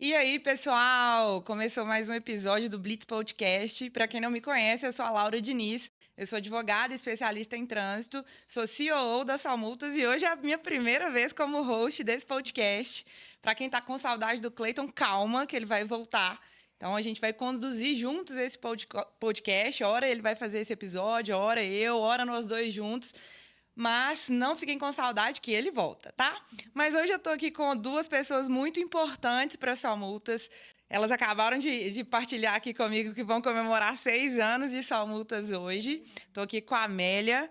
E aí, pessoal? Começou mais um episódio do Blitz Podcast. Para quem não me conhece, eu sou a Laura Diniz. Eu sou advogada, especialista em trânsito, sou CEO da Solmultas e hoje é a minha primeira vez como host desse podcast. Para quem está com saudade do Cleiton, calma, que ele vai voltar. Então, a gente vai conduzir juntos esse podcast. Ora ele vai fazer esse episódio, ora eu, ora nós dois juntos. Mas não fiquem com saudade que ele volta, tá? Mas hoje eu tô aqui com duas pessoas muito importantes para Solmultas. Elas acabaram de partilhar aqui comigo que vão comemorar 6 anos de Solmultas hoje. Tô aqui com a Amélia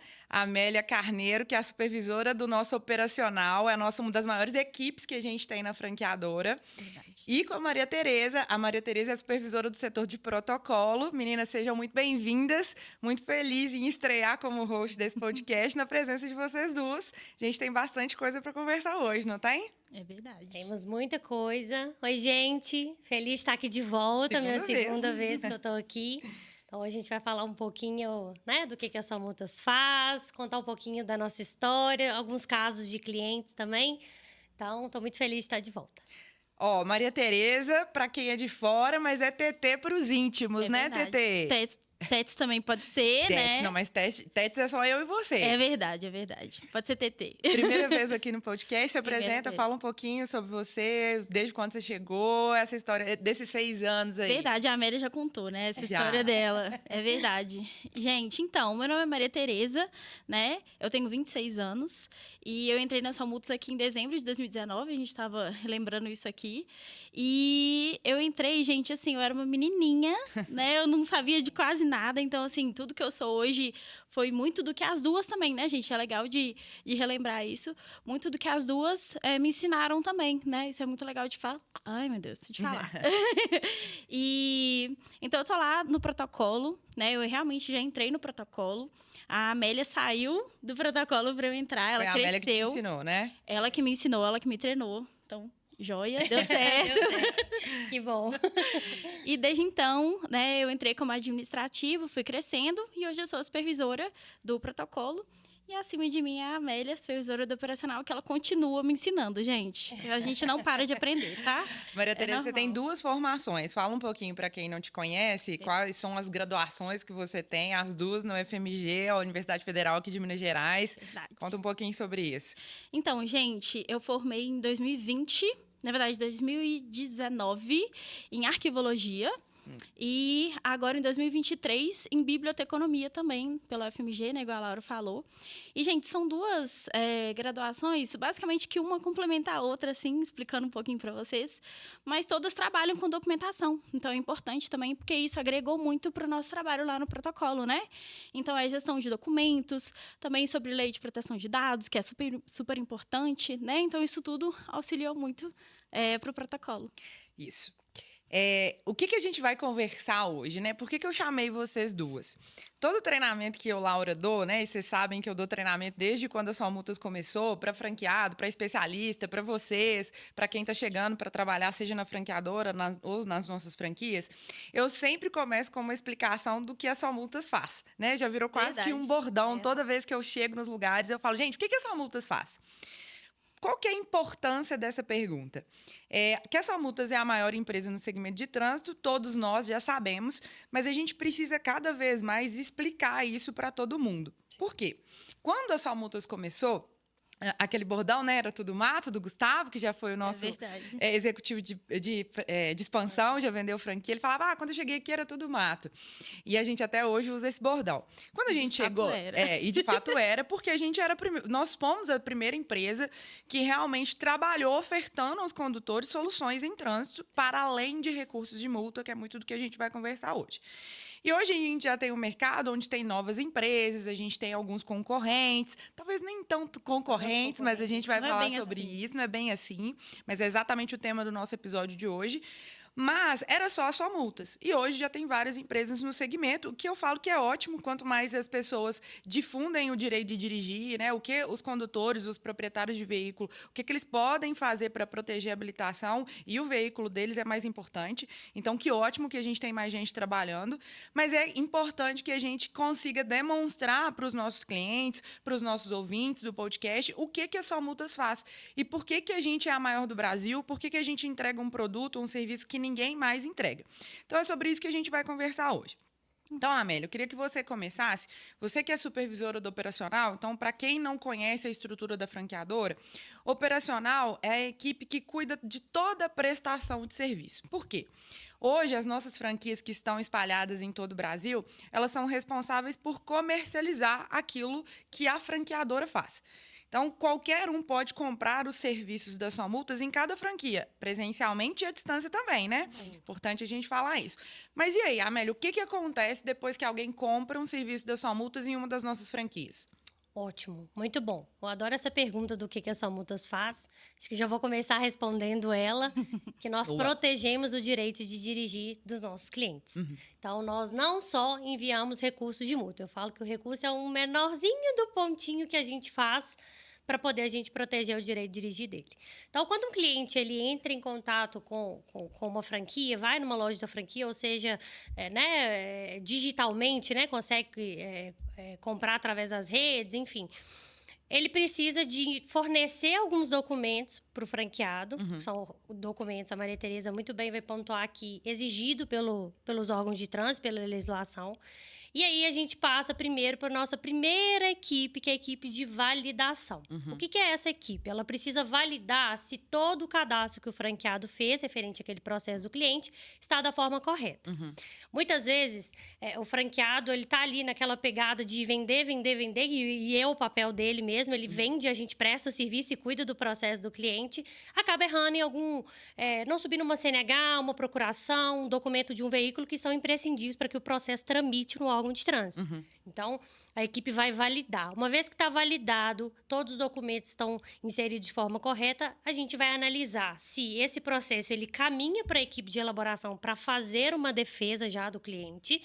Carneiro, que é a supervisora do nosso operacional, é uma das maiores equipes que a gente tem na franqueadora. Verdade. E com a Maria Tereza. A Maria Tereza é a supervisora do setor de protocolo. Meninas, sejam muito bem-vindas. Muito feliz em estrear como host desse podcast na presença de vocês duas. A gente tem bastante coisa para conversar hoje, não tem? É verdade. Temos muita coisa. Oi, gente. Feliz de estar aqui de volta. Minha segunda vez que eu tô aqui. Então, a gente vai falar um pouquinho, né, do que a Solmultas faz, contar um pouquinho da nossa história, alguns casos de clientes também. Então, tô muito feliz de estar de volta. Ó, Maria Tereza, para quem é de fora, mas é TT para os íntimos, né, TT? Tetes também pode ser, Tetes, né? não, mas Tetes é só eu e você. É verdade, é verdade. Pode ser TT. Primeira vez aqui no podcast, se Primeira apresenta, vez. fala um pouquinho sobre você, desde quando você chegou, essa história desses 6 anos aí. Verdade, a Amélia já contou, né? Essa Já. história dela. É verdade. Gente, então, meu nome é Maria Tereza, né? Eu tenho 26 anos e eu entrei na Solmultas aqui em dezembro de 2019, a gente tava lembrando isso aqui. E eu entrei, gente, assim, eu era uma menininha, né? Eu não sabia de quase nada, então, assim, tudo que eu sou hoje foi muito do que as duas também, né, gente? É legal de relembrar isso. Muito do que as duas me ensinaram também, né? Isso é muito legal de falar. Ai, meu Deus, de falar. E então eu tô lá no protocolo, né? Eu realmente já entrei no protocolo. A Amélia saiu do protocolo para eu entrar, ela Foi a cresceu. Amélia que te ensinou, né? Ela que me ensinou, ela que me treinou. Então, joia, deu certo. Deu certo. Que bom. E desde então, né, eu entrei como administrativo, fui crescendo e hoje eu sou supervisora do protocolo. E acima de mim é a Amélia, supervisora do operacional, que ela continua me ensinando, gente. A gente não para de aprender, tá? Maria Tereza, você tem normal. 2 formações. Fala um pouquinho para quem não te conhece, quais são as graduações que você tem, as duas no FMG, a Universidade Federal aqui de Minas Gerais. Verdade. Conta um pouquinho sobre isso. Então, gente, eu formei em 2020, na verdade, 2019, em arquivologia. E agora, em 2023, em biblioteconomia também, pela UFMG, né, igual a Laura falou. E, gente, são duas graduações, basicamente que uma complementa a outra, assim, explicando um pouquinho para vocês. Mas todas trabalham com documentação. Então, é importante também, porque isso agregou muito para o nosso trabalho lá no protocolo, né? Então, é gestão de documentos, também sobre lei de proteção de dados, que é super, super importante, né? Então, isso tudo auxiliou muito para o protocolo. Isso. O que a gente vai conversar hoje, né? Por que eu chamei vocês duas? Todo treinamento que eu, Laura, dou, né? E vocês sabem que eu dou treinamento desde quando a Solmultas começou, para franqueado, para especialista, para vocês, para quem está chegando para trabalhar, seja na franqueadora ou nas nossas franquias. Eu sempre começo com uma explicação do que a Solmultas faz, né? Já virou quase que um bordão. Toda vez que eu chego nos lugares, eu falo, gente, o que a Solmultas faz? Qual que é a importância dessa pergunta? Que a Solmultas é a maior empresa no segmento de trânsito, todos nós já sabemos, mas a gente precisa cada vez mais explicar isso para todo mundo. Por quê? Quando a Solmultas começou, aquele bordão, né? Era tudo mato, do Gustavo, que já foi o nosso executivo de expansão, já vendeu franquia. Ele falava, quando eu cheguei aqui era tudo mato. E a gente até hoje usa esse bordão. Quando a gente chegou... e de fato era, porque a gente era... Nós fomos a primeira empresa que realmente trabalhou ofertando aos condutores soluções em trânsito para além de recursos de multa, que é muito do que a gente vai conversar hoje. E hoje a gente já tem um mercado onde tem novas empresas, a gente tem alguns concorrentes, talvez nem tanto concorrentes, mas a gente vai falar sobre isso, não é bem assim, mas é exatamente o tema do nosso episódio de hoje. Mas era só a Só Multas. E hoje já tem várias empresas no segmento, o que eu falo que é ótimo, quanto mais as pessoas difundem o direito de dirigir, né? O que os condutores, os proprietários de veículo, o que eles podem fazer para proteger a habilitação e o veículo deles é mais importante. Então, que ótimo que a gente tem mais gente trabalhando, mas é importante que a gente consiga demonstrar para os nossos clientes, para os nossos ouvintes do podcast, o que a Só Multas faz e por que a gente é a maior do Brasil, por que a gente entrega um produto, um serviço que ninguém mais entrega. Então, é sobre isso que a gente vai conversar hoje. Então, Amélia, eu queria que você começasse. Você que é supervisora do operacional, então, para quem não conhece a estrutura da franqueadora, operacional é a equipe que cuida de toda a prestação de serviço. Por quê? Hoje, as nossas franquias que estão espalhadas em todo o Brasil, elas são responsáveis por comercializar aquilo que a franqueadora faz. Então, qualquer um pode comprar os serviços da Só Multas em cada franquia, presencialmente e à distância também, né? Sim. Importante a gente falar isso. Mas e aí, Amélia, o que acontece depois que alguém compra um serviço da Só Multas em uma das nossas franquias? Ótimo, muito bom. Eu adoro essa pergunta do que a Só Multas faz. Acho que já vou começar respondendo ela, que nós Boa. protegemos o direito de dirigir dos nossos clientes. Então, nós não só enviamos recursos de multa. Eu falo que o recurso é um menorzinho do pontinho que a gente faz para poder a gente proteger o direito de dirigir dele. Então, quando um cliente ele entra em contato com uma franquia, vai numa loja da franquia, ou seja, digitalmente, né, consegue comprar através das redes, enfim, ele precisa de fornecer alguns documentos para o franqueado. São documentos, a Maria Tereza muito bem vai pontuar aqui, exigido pelos órgãos de trânsito, pela legislação. E aí, a gente passa primeiro para a nossa primeira equipe, que é a equipe de validação. O que é essa equipe? Ela precisa validar se todo o cadastro que o franqueado fez, referente àquele processo do cliente, está da forma correta. Muitas vezes, o franqueado ele está ali naquela pegada de vender, e é o papel dele mesmo, ele vende, a gente presta o serviço e cuida do processo do cliente, acaba errando em algum... não subindo uma CNH, uma procuração, um documento de um veículo que são imprescindíveis para que o processo tramite no órgão de trânsito. Então, a equipe vai validar. Uma vez que está validado, todos os documentos estão inseridos de forma correta, a gente vai analisar se esse processo ele caminha para a equipe de elaboração para fazer uma defesa já do cliente,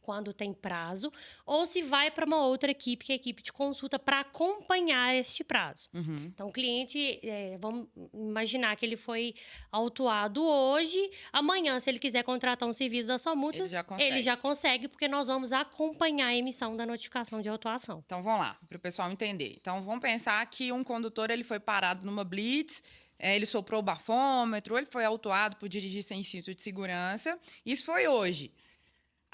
quando tem prazo, ou se vai para uma outra equipe, que é a equipe de consulta, para acompanhar este prazo. Então, o cliente, vamos imaginar que ele foi autuado hoje, amanhã, se ele quiser contratar um serviço da Só Multas, ele já consegue, porque nós vamos acompanhar a emissão da notificação de autuação. Então, vamos lá, para o pessoal entender. Então, vamos pensar que um condutor ele foi parado numa blitz, ele soprou o bafômetro, ele foi autuado por dirigir sem cinto de segurança. Isso foi hoje.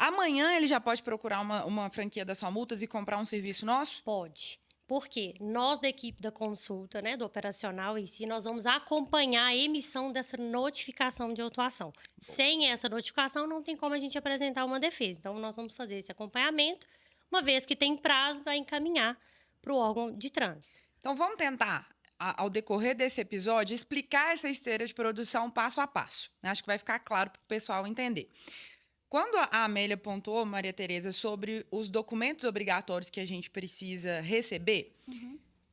Amanhã ele já pode procurar uma franquia da Só Multas e comprar um serviço nosso? Pode. Por quê? Nós da equipe da consulta, né, do operacional em si, nós vamos acompanhar a emissão dessa notificação de autuação. Sem essa notificação, não tem como a gente apresentar uma defesa. Então, nós vamos fazer esse acompanhamento. Uma vez que tem prazo, vai encaminhar para o órgão de trânsito. Então, vamos tentar, ao decorrer desse episódio, explicar essa esteira de produção passo a passo. Acho que vai ficar claro para o pessoal entender. Quando a Amélia pontuou, Maria Tereza, sobre os documentos obrigatórios que a gente precisa receber,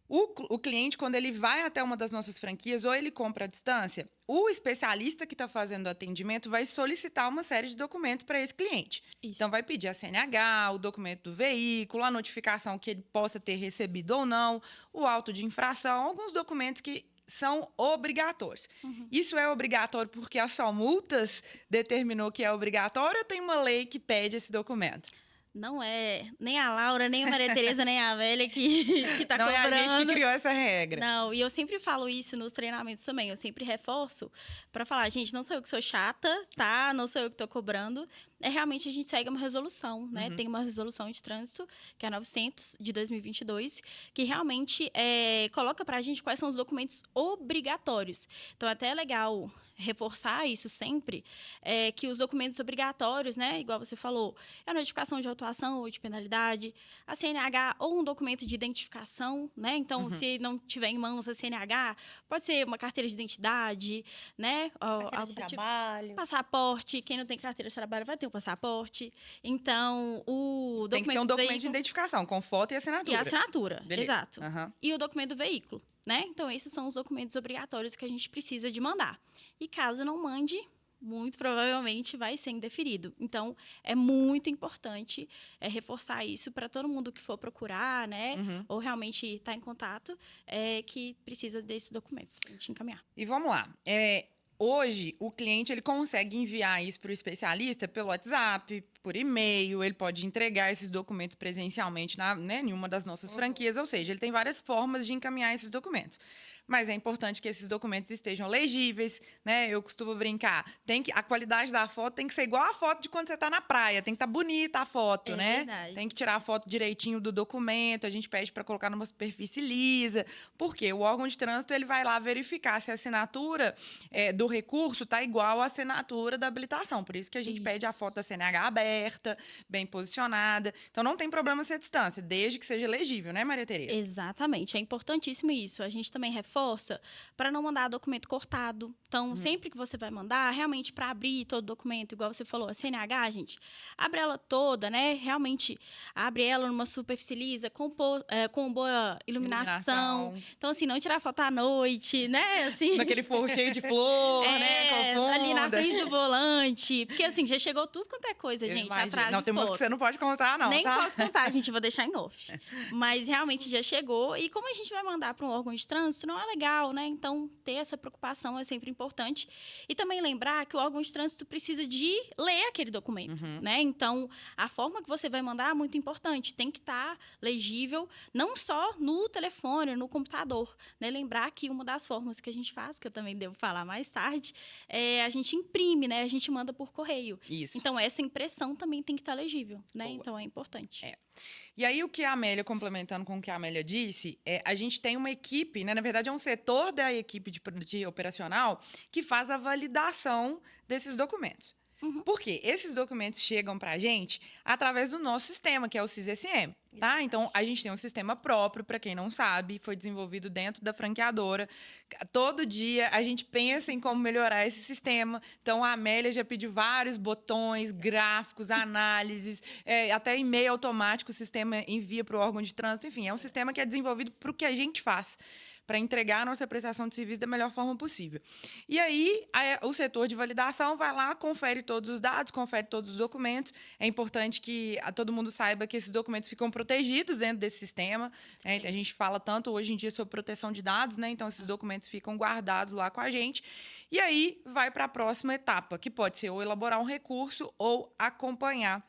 o cliente, quando ele vai até uma das nossas franquias ou ele compra à distância, o especialista que está fazendo o atendimento vai solicitar uma série de documentos para esse cliente. Isso. Então, vai pedir a CNH, o documento do veículo, a notificação que ele possa ter recebido ou não, o auto de infração, alguns documentos que são obrigatórios. Isso é obrigatório porque a Só Multas determinou que é obrigatório ou tem uma lei que pede esse documento? Não é nem a Laura, nem a Maria Tereza, nem a Amélia que tá Não cobrando. é a gente que criou essa regra. Não, e eu sempre falo isso nos treinamentos também. Eu sempre reforço para falar, gente, não sou eu que sou chata, tá? Não sou eu que tô cobrando. É realmente a gente segue uma resolução, né? Tem uma resolução de trânsito, que é a 900 de 2022, que realmente coloca pra gente quais são os documentos obrigatórios. Então, até é legal reforçar isso sempre, que os documentos obrigatórios, né, igual você falou, é a notificação de autuação ou de penalidade, a CNH ou um documento de identificação, né? Então, se não tiver em mãos a CNH, pode ser uma carteira de identidade, né? Carteira de trabalho. Passaporte, quem não tem carteira de trabalho vai ter um passaporte. Então, o documento tem que ter um documento de veículo... identificação, com foto e assinatura. E a assinatura, Beleza. exato. E o documento do veículo, né? Então, esses são os documentos obrigatórios que a gente precisa de mandar. E caso não mande, muito provavelmente vai ser indeferido. Então, é muito importante reforçar isso para todo mundo que for procurar, né? Ou realmente estar em contato, que precisa desses documentos para a gente encaminhar. E vamos lá. Hoje, o cliente ele consegue enviar isso para o especialista pelo WhatsApp, por e-mail, ele pode entregar esses documentos presencialmente em uma das nossas franquias, ou seja, ele tem várias formas de encaminhar esses documentos. Mas é importante que esses documentos estejam legíveis, né? Eu costumo brincar, a qualidade da foto tem que ser igual a foto de quando você está na praia, tem que estar bonita a foto, né? Verdade. Tem que tirar a foto direitinho do documento, a gente pede para colocar numa superfície lisa, porque o órgão de trânsito ele vai lá verificar se a assinatura do recurso está igual à assinatura da habilitação, por isso que a gente pede a foto da CNH aberta, bem posicionada, então não tem problema ser à distância, desde que seja legível, né, Maria Tereza? Exatamente, é importantíssimo isso. A gente também reforça para não mandar documento cortado. Então, sempre que você vai mandar, realmente para abrir todo o documento, igual você falou, a CNH, gente, abre ela toda, né? Realmente abre ela numa superfície lisa, com boa iluminação. Então, assim, não tirar foto à noite, né? Assim, naquele forro cheio de flor, né? Ali na frente do volante. Porque, assim, já chegou tudo quanto é coisa, gente, atrás não, de tem foto. música que você não pode contar, não, Nem tá? posso contar, gente, vou deixar em off. Mas realmente já chegou. E como a gente vai mandar para um órgão de trânsito, não é legal, né? Então, ter essa preocupação é sempre importante. E também lembrar que o órgão de trânsito precisa de ler aquele documento, né? Então, a forma que você vai mandar é muito importante. Tem que estar legível, não só no telefone, no computador, né? Lembrar que uma das formas que a gente faz, que eu também devo falar mais tarde, a gente imprime, né? A gente manda por correio. Isso. Então, essa impressão também tem que estar legível, né? Boa. Então, é importante. E aí, o que a Amélia, complementando com o que a Amélia disse, a gente tem uma equipe, né? Na verdade, é um setor da equipe de operacional que faz a validação desses documentos. Por quê? Esses documentos chegam para a gente através do nosso sistema, que é o SIS-SM, tá? Então, a gente tem um sistema próprio, para quem não sabe, foi desenvolvido dentro da franqueadora. Todo dia, a gente pensa em como melhorar esse sistema. Então, a Amélia já pediu vários botões, gráficos, análises, até e-mail automático o sistema envia para o órgão de trânsito. Enfim, é um sistema que é desenvolvido para o que a gente faz, para entregar a nossa prestação de serviço da melhor forma possível. E aí, o setor de validação vai lá, confere todos os dados, confere todos os documentos. É importante que todo mundo saiba que esses documentos ficam protegidos dentro desse sistema. A gente fala tanto hoje em dia sobre proteção de dados, né? Então, esses documentos ficam guardados lá com a gente. E aí, vai para a próxima etapa, que pode ser ou elaborar um recurso ou acompanhar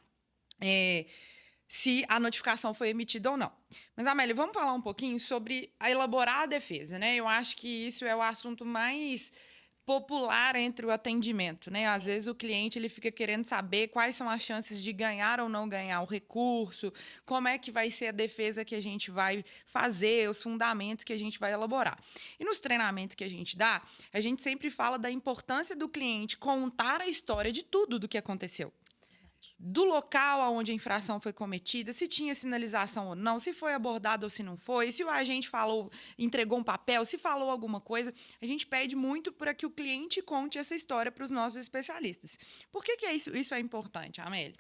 se a notificação foi emitida ou não. Mas, Amélia, vamos falar um pouquinho sobre elaborar a defesa, né? Eu acho que isso é o assunto mais popular entre o atendimento, né? Às vezes o cliente ele fica querendo saber quais são as chances de ganhar ou não ganhar o recurso, como é que vai ser a defesa que a gente vai fazer, os fundamentos que a gente vai elaborar. E nos treinamentos que a gente dá, a gente sempre fala da importância do cliente contar a história de tudo do que aconteceu. Do local onde a infração foi cometida, se tinha sinalização ou não, se foi abordado ou se não foi, se o agente entregou um papel, se falou alguma coisa, a gente pede muito para que o cliente conte essa história para os nossos especialistas. Por que isso é importante, Amélia?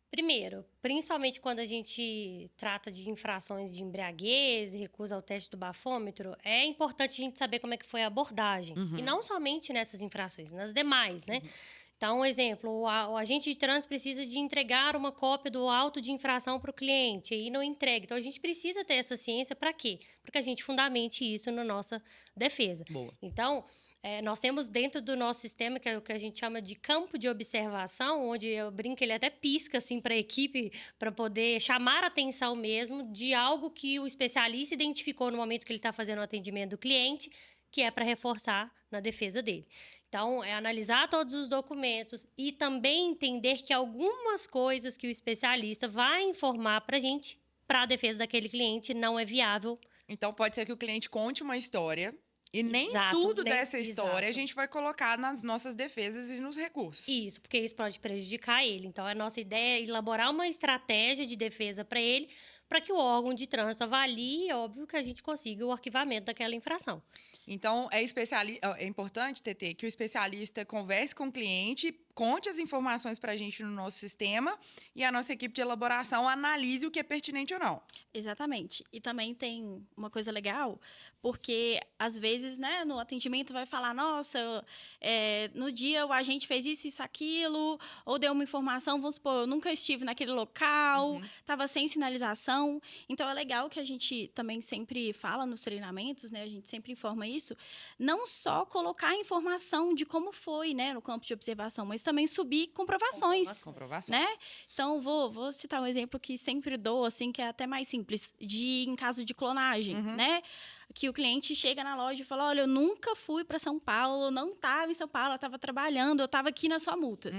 Primeiro, principalmente quando a gente trata de infrações de embriaguez, recusa ao teste do bafômetro, é importante a gente saber como é que foi a abordagem. E não somente nessas infrações, nas demais, né? Então, um exemplo, o agente de trânsito precisa de entregar uma cópia do auto de infração para o cliente e não entrega. Então, a gente precisa ter essa ciência para quê? Para que a gente fundamente isso na nossa defesa. Boa. Então, nós temos dentro do nosso sistema, que é o que a gente chama de campo de observação, onde eu brinco, ele até pisca assim, para a equipe, para poder chamar a atenção mesmo de algo que o especialista identificou no momento que ele está fazendo o atendimento do cliente, que é para reforçar na defesa dele. Então, é analisar todos os documentos e também entender que algumas coisas que o especialista vai informar para a gente, para a defesa daquele cliente, não é viável. Então, pode ser que o cliente conte uma história e nem Exato, tudo dessa história a exato. gente vai colocar nas nossas defesas e nos recursos. Isso, porque isso pode prejudicar ele. Então, a nossa ideia é elaborar uma estratégia de defesa para ele, para que o órgão de trânsito avalie, é óbvio que a gente consiga o arquivamento daquela infração. Então, é importante, TT, que o especialista converse com o cliente, conte as informações para a gente no nosso sistema e a nossa equipe de elaboração analise o que é pertinente ou não. Exatamente. E também tem uma coisa legal, porque às vezes, né, no atendimento vai falar, nossa, no dia o agente fez isso, aquilo, ou deu uma informação, vamos supor, eu nunca estive naquele local, estava sem sinalização. Então, é legal que a gente também sempre fala nos treinamentos, né, a gente sempre informa isso, não só colocar a informação de como foi, né, no campo de observação, mas também subir comprovações. Né? Então, vou citar um exemplo que sempre dou, assim, que é até mais simples, em caso de clonagem, né? Que o cliente chega na loja e fala, olha, eu nunca fui para São Paulo, não estava em São Paulo, eu estava trabalhando, eu estava aqui nas suas multas.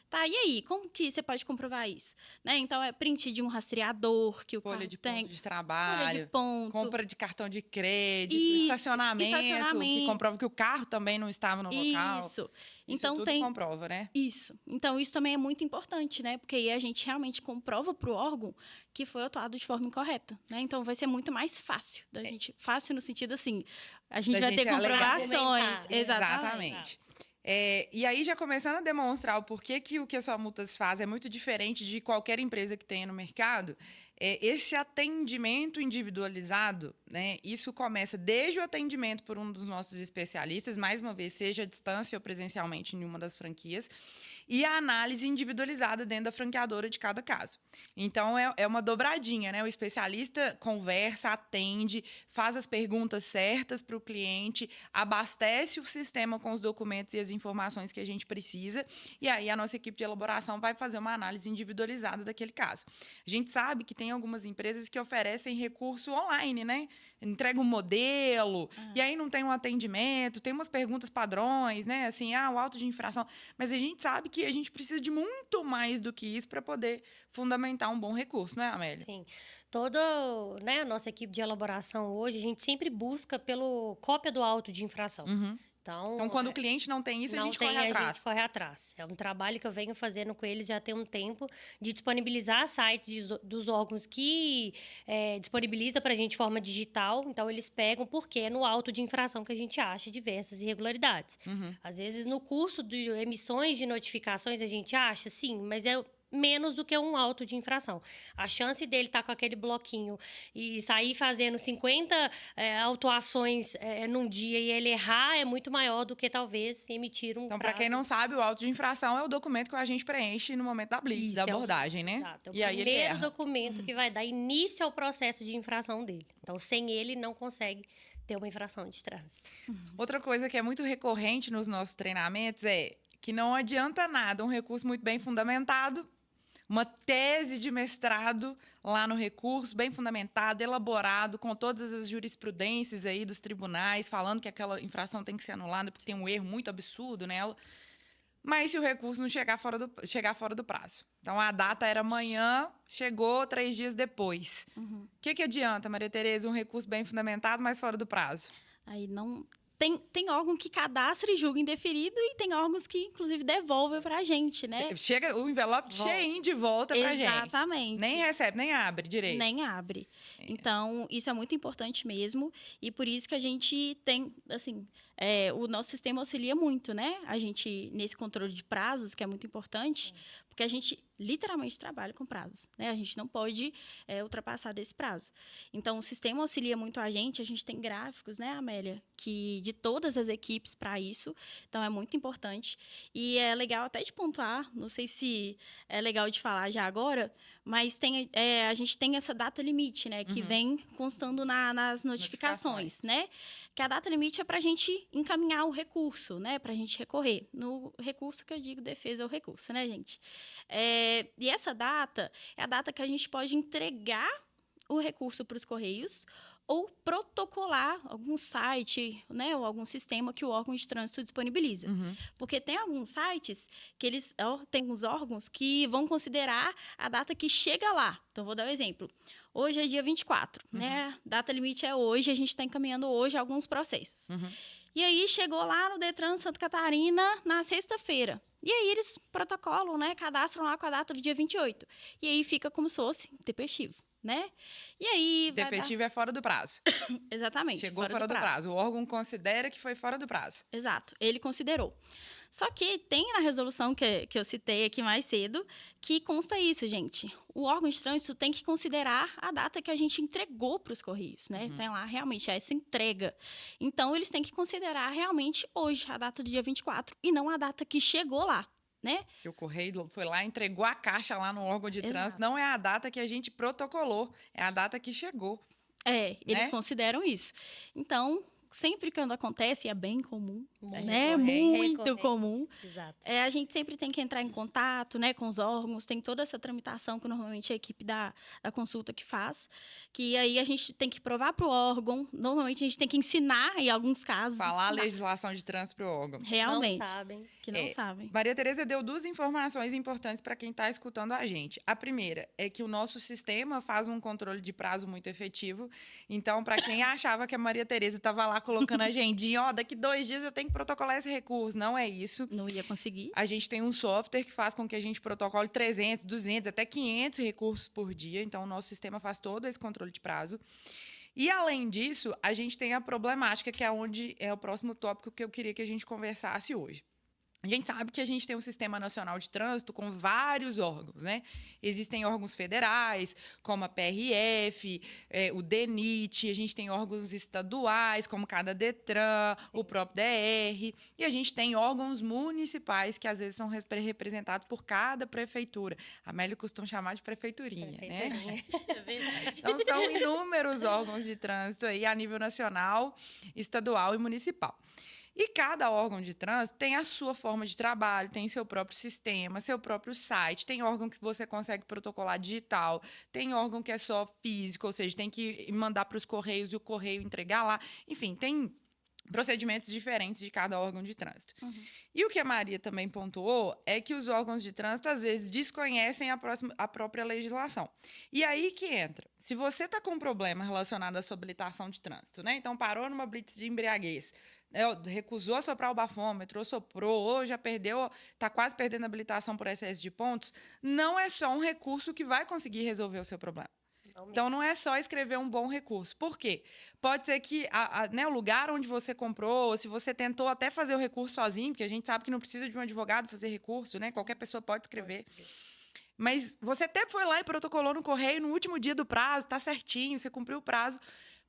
Tá, e aí? Como que você pode comprovar isso? Né? Então, é print de um rastreador que o folha carro de tem. Ponto de trabalho, folha de ponto. compra de cartão de crédito, Isso, estacionamento, que comprova que o carro também não estava no local. Isso. Então, tudo comprova, né? Isso. Então, isso também é muito importante, né? Porque aí a gente realmente comprova para o órgão que foi atuado de forma incorreta, né? Então, vai ser muito mais fácil da gente... Fácil no sentido assim, a gente vai ter comprovações. Exatamente. E aí, já começando a demonstrar o porquê que o que a Sua Multas faz é muito diferente de qualquer empresa que tenha no mercado, esse atendimento individualizado, né? Isso começa desde o atendimento por um dos nossos especialistas, mais uma vez, seja à distância ou presencialmente em uma das franquias, e a análise individualizada dentro da franqueadora de cada caso. Então, é uma dobradinha, né? O especialista conversa, atende, faz as perguntas certas para o cliente, abastece o sistema com os documentos e as informações que a gente precisa, e aí a nossa equipe de elaboração vai fazer uma análise individualizada daquele caso. A gente sabe que tem algumas empresas que oferecem recurso online, né? Entrega um modelo, e aí não tem um atendimento, tem umas perguntas padrões, né? Assim, o auto de infração. Mas a gente sabe que a gente precisa de muito mais do que isso para poder fundamentar um bom recurso, não é, Amélia? Sim. Toda, né, a nossa equipe de elaboração hoje, a gente sempre busca pelo cópia do auto de infração. Então, quando o cliente não tem isso, a gente corre atrás. A gente corre atrás. É um trabalho que eu venho fazendo com eles já tem um tempo, de disponibilizar sites dos órgãos que disponibiliza para a gente de forma digital. Então, eles pegam porque no auto de infração que a gente acha diversas irregularidades. Às vezes, no curso de emissões de notificações, a gente acha, sim, mas é menos do que um auto de infração. A chance dele estar com aquele bloquinho e sair fazendo 50 autuações num dia e ele errar é muito maior do que talvez emitir um Então, para quem não sabe, o auto de infração é o documento que a gente preenche no momento da blitz, da abordagem, né? Exato. É o e aí primeiro documento que vai dar início ao processo de infração dele. Então, sem ele, não consegue ter uma infração de trânsito. Outra coisa que é muito recorrente nos nossos treinamentos é que não adianta nada um recurso muito bem fundamentado, uma tese de mestrado lá no recurso, bem fundamentado, elaborado, com todas as jurisprudências aí dos tribunais, falando que aquela infração tem que ser anulada porque tem um erro muito absurdo nela. Mas se o recurso não chegar fora do prazo. Então, a data era amanhã, chegou 3 dias depois. O que adianta, Maria Tereza, um recurso bem fundamentado, mas fora do prazo? Aí não... Tem órgão que cadastra e julga indeferido e tem órgãos que, inclusive, devolvem pra gente, né? Chega o envelope cheinho de volta pra gente. Exatamente. Nem recebe, nem abre direito. Nem abre. Então, isso é muito importante mesmo. E por isso que a gente tem, assim... o nosso sistema auxilia muito, né? A gente, nesse controle de prazos, que é muito importante, porque a gente literalmente trabalha com prazos, né? A gente não pode ultrapassar desse prazo. Então, o sistema auxilia muito a gente tem gráficos, né, Amélia? Que de todas as equipes para isso. Então, é muito importante. E é legal até de pontuar, não sei se é legal de falar já agora, mas a gente tem essa data limite, né? Que vem constando nas notificações, né? Que a data limite é para a gente encaminhar o recurso, né? Para a gente recorrer. No recurso que eu digo, defesa é o recurso, né, gente? E essa data é a data que a gente pode entregar o recurso para os Correios ou protocolar algum site, né, ou algum sistema que o órgão de trânsito disponibiliza. Porque tem alguns sites que tem uns órgãos que vão considerar a data que chega lá. Então, vou dar um exemplo. Hoje é dia 24, né? Data limite é hoje, a gente está encaminhando hoje alguns processos. E aí, chegou lá no Detran Santa Catarina na sexta-feira. E aí, eles protocolam, né? Cadastram lá com a data do dia 28. E aí, fica como se fosse intempestivo. né? E aí vai dar... Intempestivo é fora do prazo. Exatamente. Chegou fora do prazo. O órgão considera que foi fora do prazo. Exato, ele considerou. Só que tem na resolução que eu citei aqui mais cedo, que consta isso, gente. O órgão de trânsito tem que considerar a data que a gente entregou para os Correios, né? Tem lá realmente essa entrega. Então, eles têm que considerar realmente hoje, a data do dia 24, e não a data que chegou lá, né? Que o Correio foi lá, entregou a caixa lá no órgão de trânsito. Não é a data que a gente protocolou, é a data que chegou. Eles consideram isso. Então, sempre quando acontece, é bem comum, né? Recorrente. Muito comum. Exato. A gente sempre tem que entrar em contato, né, com os órgãos, tem toda essa tramitação que normalmente a equipe da consulta que faz, que aí a gente tem que provar para o órgão, normalmente a gente tem que ensinar, em alguns casos. Falar a legislação de trânsito para o órgão. Realmente. Não sabem. Que não sabem. Maria Tereza deu 2 informações importantes para quem está escutando a gente. A primeira é que o nosso sistema faz um controle de prazo muito efetivo. Então, para quem achava que a Maria Tereza estava lá colocando a agendinha, daqui 2 dias eu tenho que protocolar esse recurso. Não é isso. Não ia conseguir. A gente tem um software que faz com que a gente protocole 300, 200, até 500 recursos por dia. Então, o nosso sistema faz todo esse controle de prazo. E, além disso, a gente tem a problemática, que é onde é o próximo tópico que eu queria que a gente conversasse hoje. A gente sabe que a gente tem um Sistema Nacional de Trânsito com vários órgãos, né? Existem órgãos federais, como a PRF, o DENIT, a gente tem órgãos estaduais, como cada DETRAN, o próprio DR, e a gente tem órgãos municipais, que às vezes são representados por cada prefeitura. A Amélia costuma chamar de prefeiturinha, né? É verdade. Então, são inúmeros órgãos de trânsito aí a nível nacional, estadual e municipal. E cada órgão de trânsito tem a sua forma de trabalho, tem seu próprio sistema, seu próprio site. Tem órgão que você consegue protocolar digital, tem órgão que é só físico, ou seja, tem que mandar para os Correios e o Correio entregar lá. Enfim, tem procedimentos diferentes de cada órgão de trânsito. E o que a Maria também pontuou é que os órgãos de trânsito, às vezes, desconhecem a própria legislação. E aí que entra. Se você está com um problema relacionado à sua habilitação de trânsito, né? Então, parou numa blitz de embriaguez, recusou soprar o bafômetro, ou soprou, ou já perdeu, está quase perdendo a habilitação por excesso de pontos, não é só um recurso que vai conseguir resolver o seu problema. Então, não é só escrever um bom recurso. Por quê? Pode ser que o lugar onde você comprou, se você tentou até fazer o recurso sozinho, porque a gente sabe que não precisa de um advogado fazer recurso, né? Qualquer pessoa pode escrever. Mas você até foi lá e protocolou no correio no último dia do prazo, tá certinho, você cumpriu o prazo,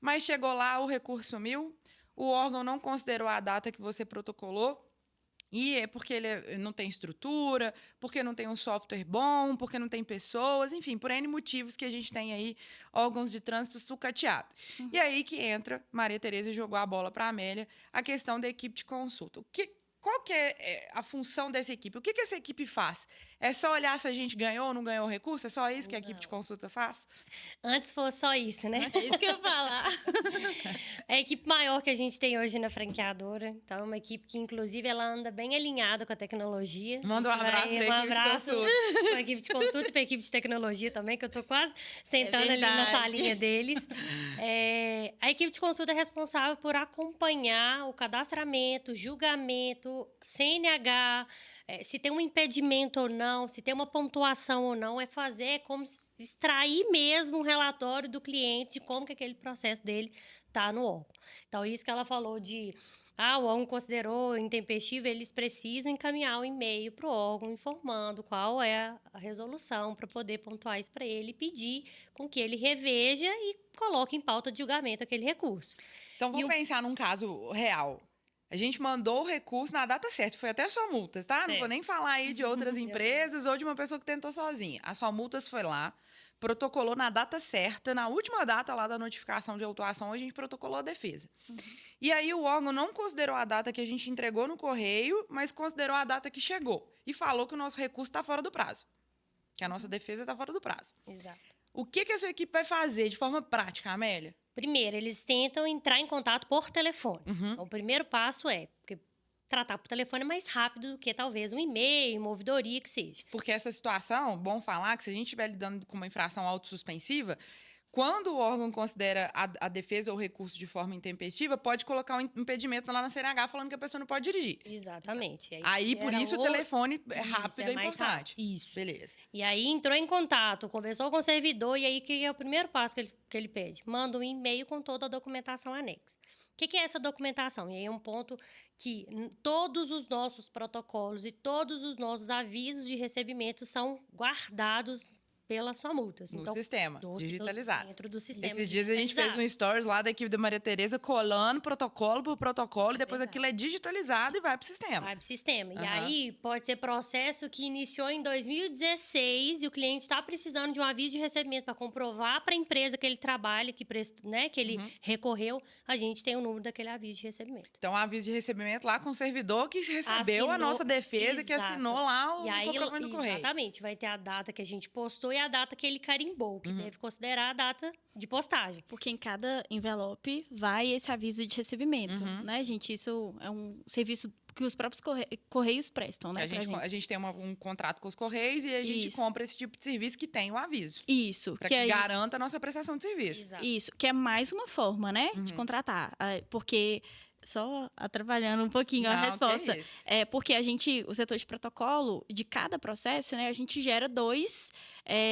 mas chegou lá, o recurso sumiu, o órgão não considerou a data que você protocolou, e é porque ele não tem estrutura, porque não tem um software bom, porque não tem pessoas, enfim, por N motivos que a gente tem aí órgãos de trânsito sucateados. E aí que entra, Maria Tereza jogou a bola para a Amélia, a questão da equipe de consulta. Qual que é a função dessa equipe? O que essa equipe faz? É só olhar se a gente ganhou ou não ganhou o recurso? É só isso que a equipe de consulta faz? Antes fosse só isso, né? É isso que eu ia falar. É a equipe maior que a gente tem hoje na franqueadora. Então, é uma equipe que, inclusive, ela anda bem alinhada com a tecnologia. Manda um abraço para a equipe de consulta. Para a equipe de consulta e para a equipe de tecnologia também, que eu estou quase sentando ali na salinha deles. A equipe de consulta é responsável por acompanhar o cadastramento, julgamento, CNH, se tem um impedimento ou não, se tem uma pontuação ou não, é como extrair mesmo um relatório do cliente de como que aquele processo dele está no órgão. Então, isso que ela falou de, o órgão considerou intempestivo, eles precisam encaminhar um e-mail para o órgão informando qual é a resolução para poder pontuar isso para ele e pedir com que ele reveja e coloque em pauta de julgamento aquele recurso. Então, vamos pensar num caso real. A gente mandou o recurso na data certa, foi até só multas, tá? Não vou nem falar aí de outras empresas ou de uma pessoa que tentou sozinha. A só multas foi lá, protocolou na data certa, na última data lá da notificação de autuação, a gente protocolou a defesa. E aí o órgão não considerou a data que a gente entregou no correio, mas considerou a data que chegou. E falou que o nosso recurso está fora do prazo. Que a nossa defesa está fora do prazo. Exato. O que a sua equipe vai fazer de forma prática, Amélia? Primeiro, eles tentam entrar em contato por telefone. Então, o primeiro passo porque tratar por telefone é mais rápido do que talvez um e-mail, uma ouvidoria, que seja. Porque essa situação, bom falar, que se a gente estiver lidando com uma infração autossuspensiva, quando o órgão considera a defesa ou recurso de forma intempestiva, pode colocar um impedimento lá na CNH falando que a pessoa não pode dirigir. Exatamente. Aí por isso o telefone rápido é mais importante. rápido. Isso. Beleza. E aí entrou em contato, conversou com o servidor, e aí o que é o primeiro passo que ele pede? Manda um e-mail com toda a documentação anexa. O que é essa documentação? E aí é um ponto que todos os nossos protocolos e todos os nossos avisos de recebimento são guardados pelas sua multas. No Então, sistema, digitalizado. Dentro do sistema. Esses dias a gente fez um stories lá da equipe da Maria Tereza colando protocolo por protocolo e depois Verdade. aquilo é digitalizado e vai pro sistema. Vai pro sistema. E Aham. aí pode ser processo que iniciou em 2016 e o cliente está precisando de um aviso de recebimento para comprovar para a empresa que ele trabalha, que ele recorreu, a gente tem o número daquele aviso de recebimento. Então, aviso de recebimento lá com o servidor que recebeu a Assinou, nossa defesa, que exato. assinou lá o E aí, comprovante do correio. exatamente, vai ter a data que a gente postou e a data que ele carimbou, que deve considerar a data de postagem. Porque em cada envelope vai esse aviso de recebimento, né, gente? Isso é um serviço que os próprios correios prestam, né, A gente tem um contrato com os correios e a gente Isso. compra esse tipo de serviço que tem o aviso. Isso. Para que garanta a nossa prestação de serviço. Exato. Isso, que é mais uma forma, né, de contratar. Porque, só atrapalhando um pouquinho a Não, que resposta, isso. porque o setor de protocolo, de cada processo, né, a gente gera dois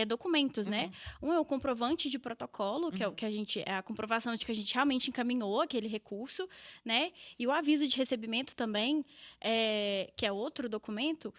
documentos, né? Um é o comprovante de protocolo, que é o que é a comprovação de que a gente realmente encaminhou aquele recurso, né? E o aviso de recebimento também, que é outro documento,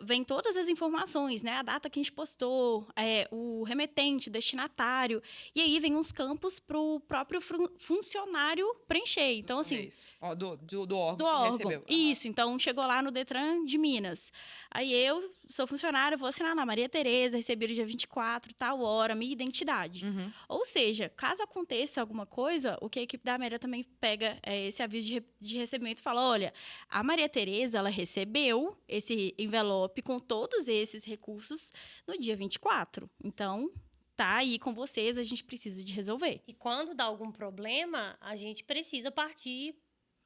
vem todas as informações, né? A data que a gente postou, o remetente, o destinatário, e aí vem uns campos para o próprio funcionário preencher. Então, assim, Ó, do órgão do que órgão. recebeu. Isso, então chegou lá no Detran de Minas. Aí eu sou funcionária, vou assinar na Maria Tereza, recebi no dia 24, tal hora, minha identidade. Ou seja, caso aconteça alguma coisa, o que a equipe da Maria também pega esse aviso de recebimento e fala: olha, a Maria Tereza, ela recebeu esse envelope com todos esses recursos no dia 24. Então, tá aí com vocês, a gente precisa de resolver. E quando dá algum problema, a gente precisa partir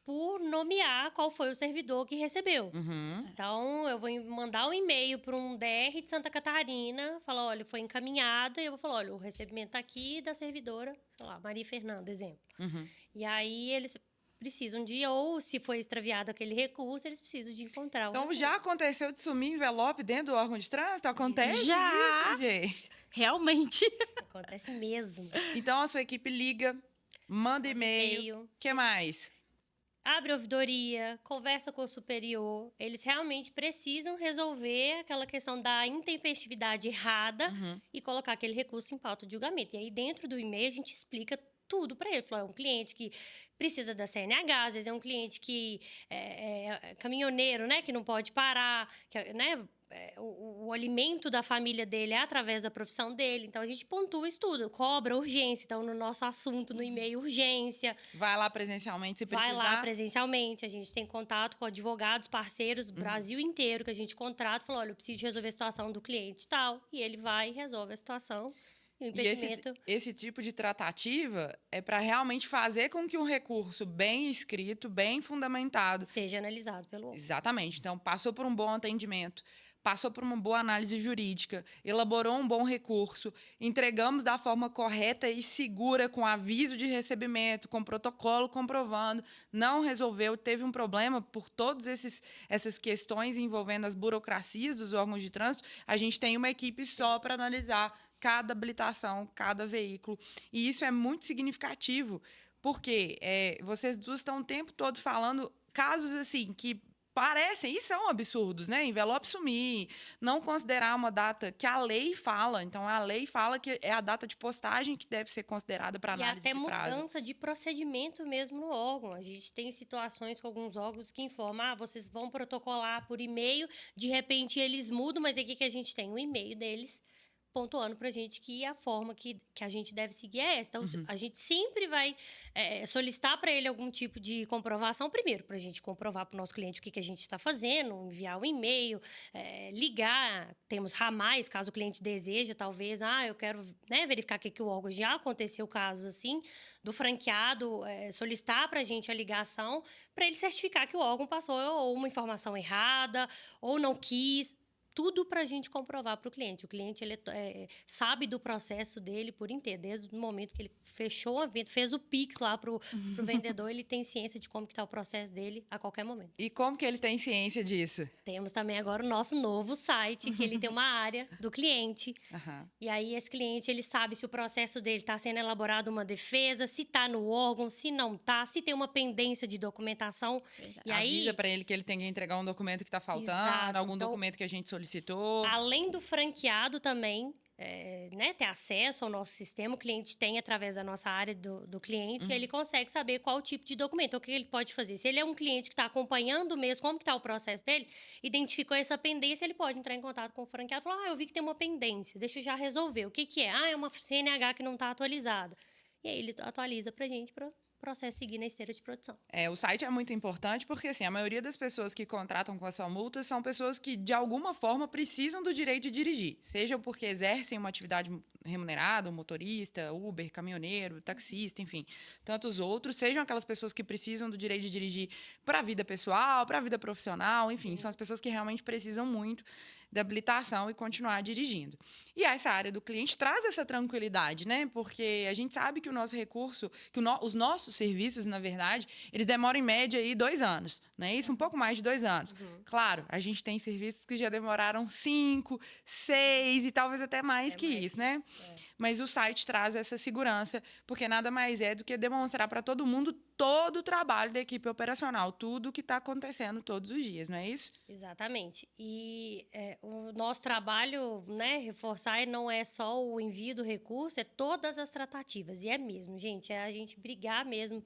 por nomear qual foi o servidor que recebeu. Então, eu vou mandar um e-mail para um DR de Santa Catarina, falar, olha, foi encaminhada, e eu vou falar, olha, o recebimento tá aqui da servidora, sei lá, Maria Fernanda, exemplo. E aí, eles precisam ou se foi extraviado aquele recurso, eles precisam de encontrar o Então, recurso. já aconteceu de sumir envelope dentro do órgão de trânsito? Acontece Já! isso, gente? Realmente. Acontece mesmo. Então, a sua equipe liga, manda e-mail. O que mais? Abre ouvidoria, conversa com o superior. Eles realmente precisam resolver aquela questão da intempestividade errada e colocar aquele recurso em pauta de julgamento. E aí, dentro do e-mail, a gente explica tudo para ele. Falou, é um cliente que precisa da CNH, às vezes é um cliente que é caminhoneiro, né, que não pode parar, que, né, o alimento da família dele é através da profissão dele. Então, a gente pontua isso tudo. Cobra urgência. Então, no nosso assunto, no e-mail, urgência. Vai lá presencialmente se precisar. Vai lá presencialmente. A gente tem contato com advogados, parceiros, Brasil inteiro, que a gente contrata. Fala, olha, eu preciso resolver a situação do cliente e tal. E ele vai e resolve a situação. E o impedimento... E esse tipo de tratativa é para realmente fazer com que um recurso bem escrito, bem fundamentado... seja analisado pelo órgão. Exatamente. Então, passou por um bom atendimento, passou por uma boa análise jurídica, elaborou um bom recurso, entregamos da forma correta e segura, com aviso de recebimento, com protocolo comprovando, não resolveu, teve um problema por todas essas questões envolvendo as burocracias dos órgãos de trânsito, a gente tem uma equipe só para analisar cada habilitação, cada veículo. E isso é muito significativo, porque vocês duas estão o tempo todo falando casos assim que parecem e são absurdos, né? Envelope sumir, não considerar uma data que a lei fala. Então, a lei fala que é a data de postagem que deve ser considerada para análise de prazo. E até mudança de procedimento mesmo no órgão. A gente tem situações com alguns órgãos que informam, vocês vão protocolar por e-mail, de repente eles mudam, mas aqui que a gente tem o e-mail deles pontuando para a gente que a forma que a gente deve seguir é essa. Então, a gente sempre vai solicitar para ele algum tipo de comprovação, primeiro, para a gente comprovar para o nosso cliente o que a gente está fazendo, enviar um e-mail, ligar, temos ramais, caso o cliente deseja, talvez, eu quero verificar que o órgão já aconteceu casos assim, do franqueado solicitar para a gente a ligação, para ele certificar que o órgão passou ou uma informação errada, ou não quis. tudo para a gente comprovar para o cliente. O cliente ele sabe do processo dele por inteiro, desde o momento que ele fechou a venda, fez o Pix lá para o vendedor, ele tem ciência de como que está o processo dele a qualquer momento. E como que ele tem ciência disso? Temos também agora o nosso novo site, que ele tem uma área do cliente. E aí esse cliente ele sabe se o processo dele está sendo elaborado uma defesa, se está no órgão, se não está, se tem uma pendência de documentação. E avisa para ele que ele tem que entregar um documento que está faltando, Exato. algum Então, documento que a gente solicitou. Além do franqueado também, né, ter acesso ao nosso sistema, o cliente tem através da nossa área do cliente, ele consegue saber qual tipo de documento, o que ele pode fazer. Se ele é um cliente que está acompanhando mesmo como que está o processo dele, identificou essa pendência, ele pode entrar em contato com o franqueado e falar, eu vi que tem uma pendência, deixa eu já resolver. O que que é? É uma CNH que não está atualizada. E aí ele atualiza para a gente, para processo seguir na esteira de produção. O site é muito importante porque, assim, a maioria das pessoas que contratam com a sua multa são pessoas que, de alguma forma, precisam do direito de dirigir. Seja porque exercem uma atividade remunerada, um motorista, Uber, caminhoneiro, taxista, enfim, tantos outros. Sejam aquelas pessoas que precisam do direito de dirigir para a vida pessoal, para a vida profissional, enfim, são as pessoas que realmente precisam muito da habilitação e continuar dirigindo. E essa área do cliente traz essa tranquilidade, né? Porque a gente sabe que o nosso recurso, que os nossos serviços, na verdade, eles demoram em média aí 2 anos, não é isso? Um pouco mais de 2 anos. Claro, a gente tem serviços que já demoraram 5, 6 e talvez até mais que isso, né? Mas o site traz essa segurança, porque nada mais é do que demonstrar para todo mundo todo o trabalho da equipe operacional, tudo o que está acontecendo todos os dias, não é isso? Exatamente. E o nosso trabalho, né, reforçar, não é só o envio do recurso, é todas as tratativas. E é mesmo, gente, é a gente brigar mesmo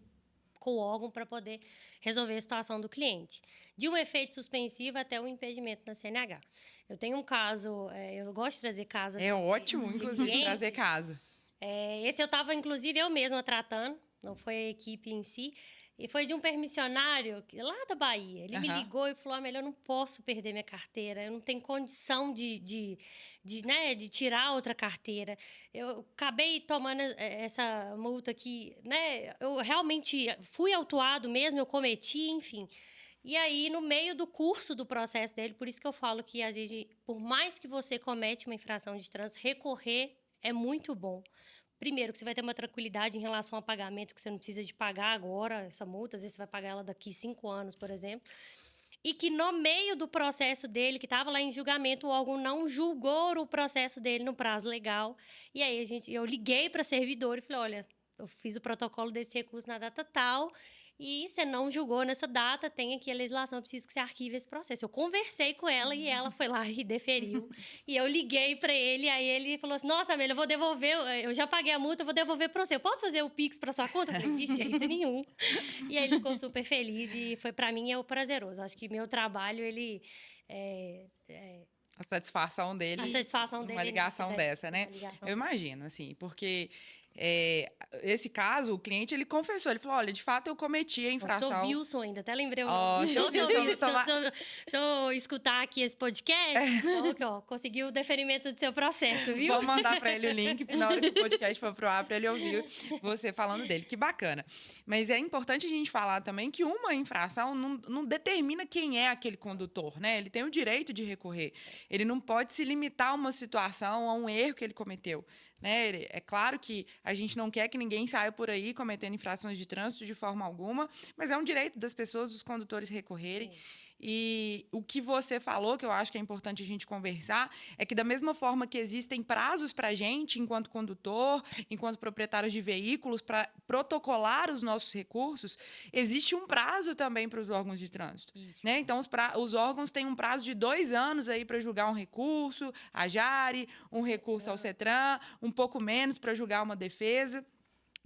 com o órgão para poder resolver a situação do cliente. De um efeito suspensivo até o impedimento na CNH. Eu tenho um caso, eu gosto de trazer casos. É ótimo, inclusive, trazer caso. Esse eu estava, inclusive, eu mesma tratando, não foi a equipe em si. E foi de um permissionário lá da Bahia. Ele me ligou e falou, eu não posso perder minha carteira, eu não tenho condição de tirar outra carteira. Eu acabei tomando essa multa aqui, né? Eu realmente fui autuado mesmo, eu cometi, enfim. E aí, no meio do curso do processo dele, por isso que eu falo que, às vezes, por mais que você comete uma infração de trânsito, recorrer é muito bom. Primeiro, que você vai ter uma tranquilidade em relação ao pagamento, que você não precisa de pagar agora essa multa, às vezes você vai pagar ela daqui 5 anos, por exemplo. E que no meio do processo dele, que estava lá em julgamento, o órgão não julgou o processo dele no prazo legal. E aí, eu liguei para a servidora e falei, olha, eu fiz o protocolo desse recurso na data tal, e você não julgou nessa data, tem aqui a legislação, eu preciso que você arquive esse processo. Eu conversei com ela e ela foi lá e deferiu. E eu liguei para ele, aí ele falou assim, nossa, Amélia, eu vou devolver, eu já paguei a multa, eu vou devolver para você. Eu posso fazer o Pix para sua conta? Eu falei, de jeito nenhum. E aí ele ficou super feliz e foi para mim prazeroso. Acho que meu trabalho, ele... A satisfação dele. A satisfação dele. Uma ligação dessa, né? Eu imagino, assim, porque... esse caso, o cliente, ele confessou, ele falou, olha, de fato eu cometi a infração. Eu sou Wilson ainda, até lembrei o nome. Se eu escutar aqui esse podcast, conseguiu o deferimento do seu processo, viu? Vou mandar para ele o link, na hora que o podcast for pro ar, para ele ouvir você falando dele. Que bacana. Mas é importante a gente falar também que uma infração não determina quem é aquele condutor, né? Ele tem o direito de recorrer. Ele não pode se limitar a uma situação, a um erro que ele cometeu. Né? É claro que a gente não quer que ninguém saia por aí cometendo infrações de trânsito de forma alguma, mas é um direito das pessoas, dos condutores recorrerem. Sim. E o que você falou, que eu acho que é importante a gente conversar, é que da mesma forma que existem prazos para a gente, enquanto condutor, enquanto proprietários de veículos, para protocolar os nossos recursos, existe um prazo também para os órgãos de trânsito. Né? Então, os órgãos têm um prazo de 2 anos aí para julgar um recurso, a Jari, um recurso ao CETRAN, um pouco menos para julgar uma defesa.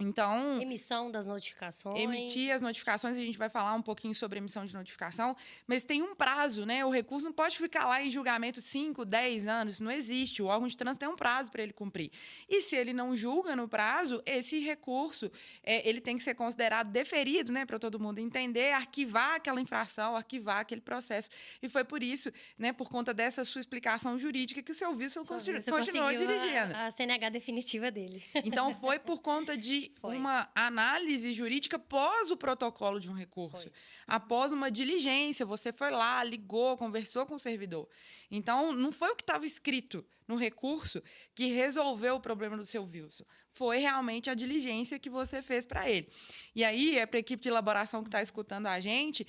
Então, emissão das notificações. Emitir as notificações, a gente vai falar um pouquinho sobre emissão de notificação, mas tem um prazo, né? O recurso não pode ficar lá em julgamento 5, 10 anos, isso não existe. O órgão de trânsito tem um prazo para ele cumprir. E se ele não julga no prazo, esse recurso, ele tem que ser considerado deferido, né? Para todo mundo entender, arquivar aquela infração, arquivar aquele processo. E foi por isso, né? Por conta dessa sua explicação jurídica que o seu Wilson continuou dirigindo. A CNH definitiva dele. Então, foi por conta de houve uma análise jurídica pós o protocolo de um recurso. Após uma diligência, você foi lá, ligou, conversou com o servidor. Então, não foi o que estava escrito no recurso que resolveu o problema do seu Wilson. Foi realmente a diligência que você fez para ele. E aí, para a equipe de elaboração que está escutando a gente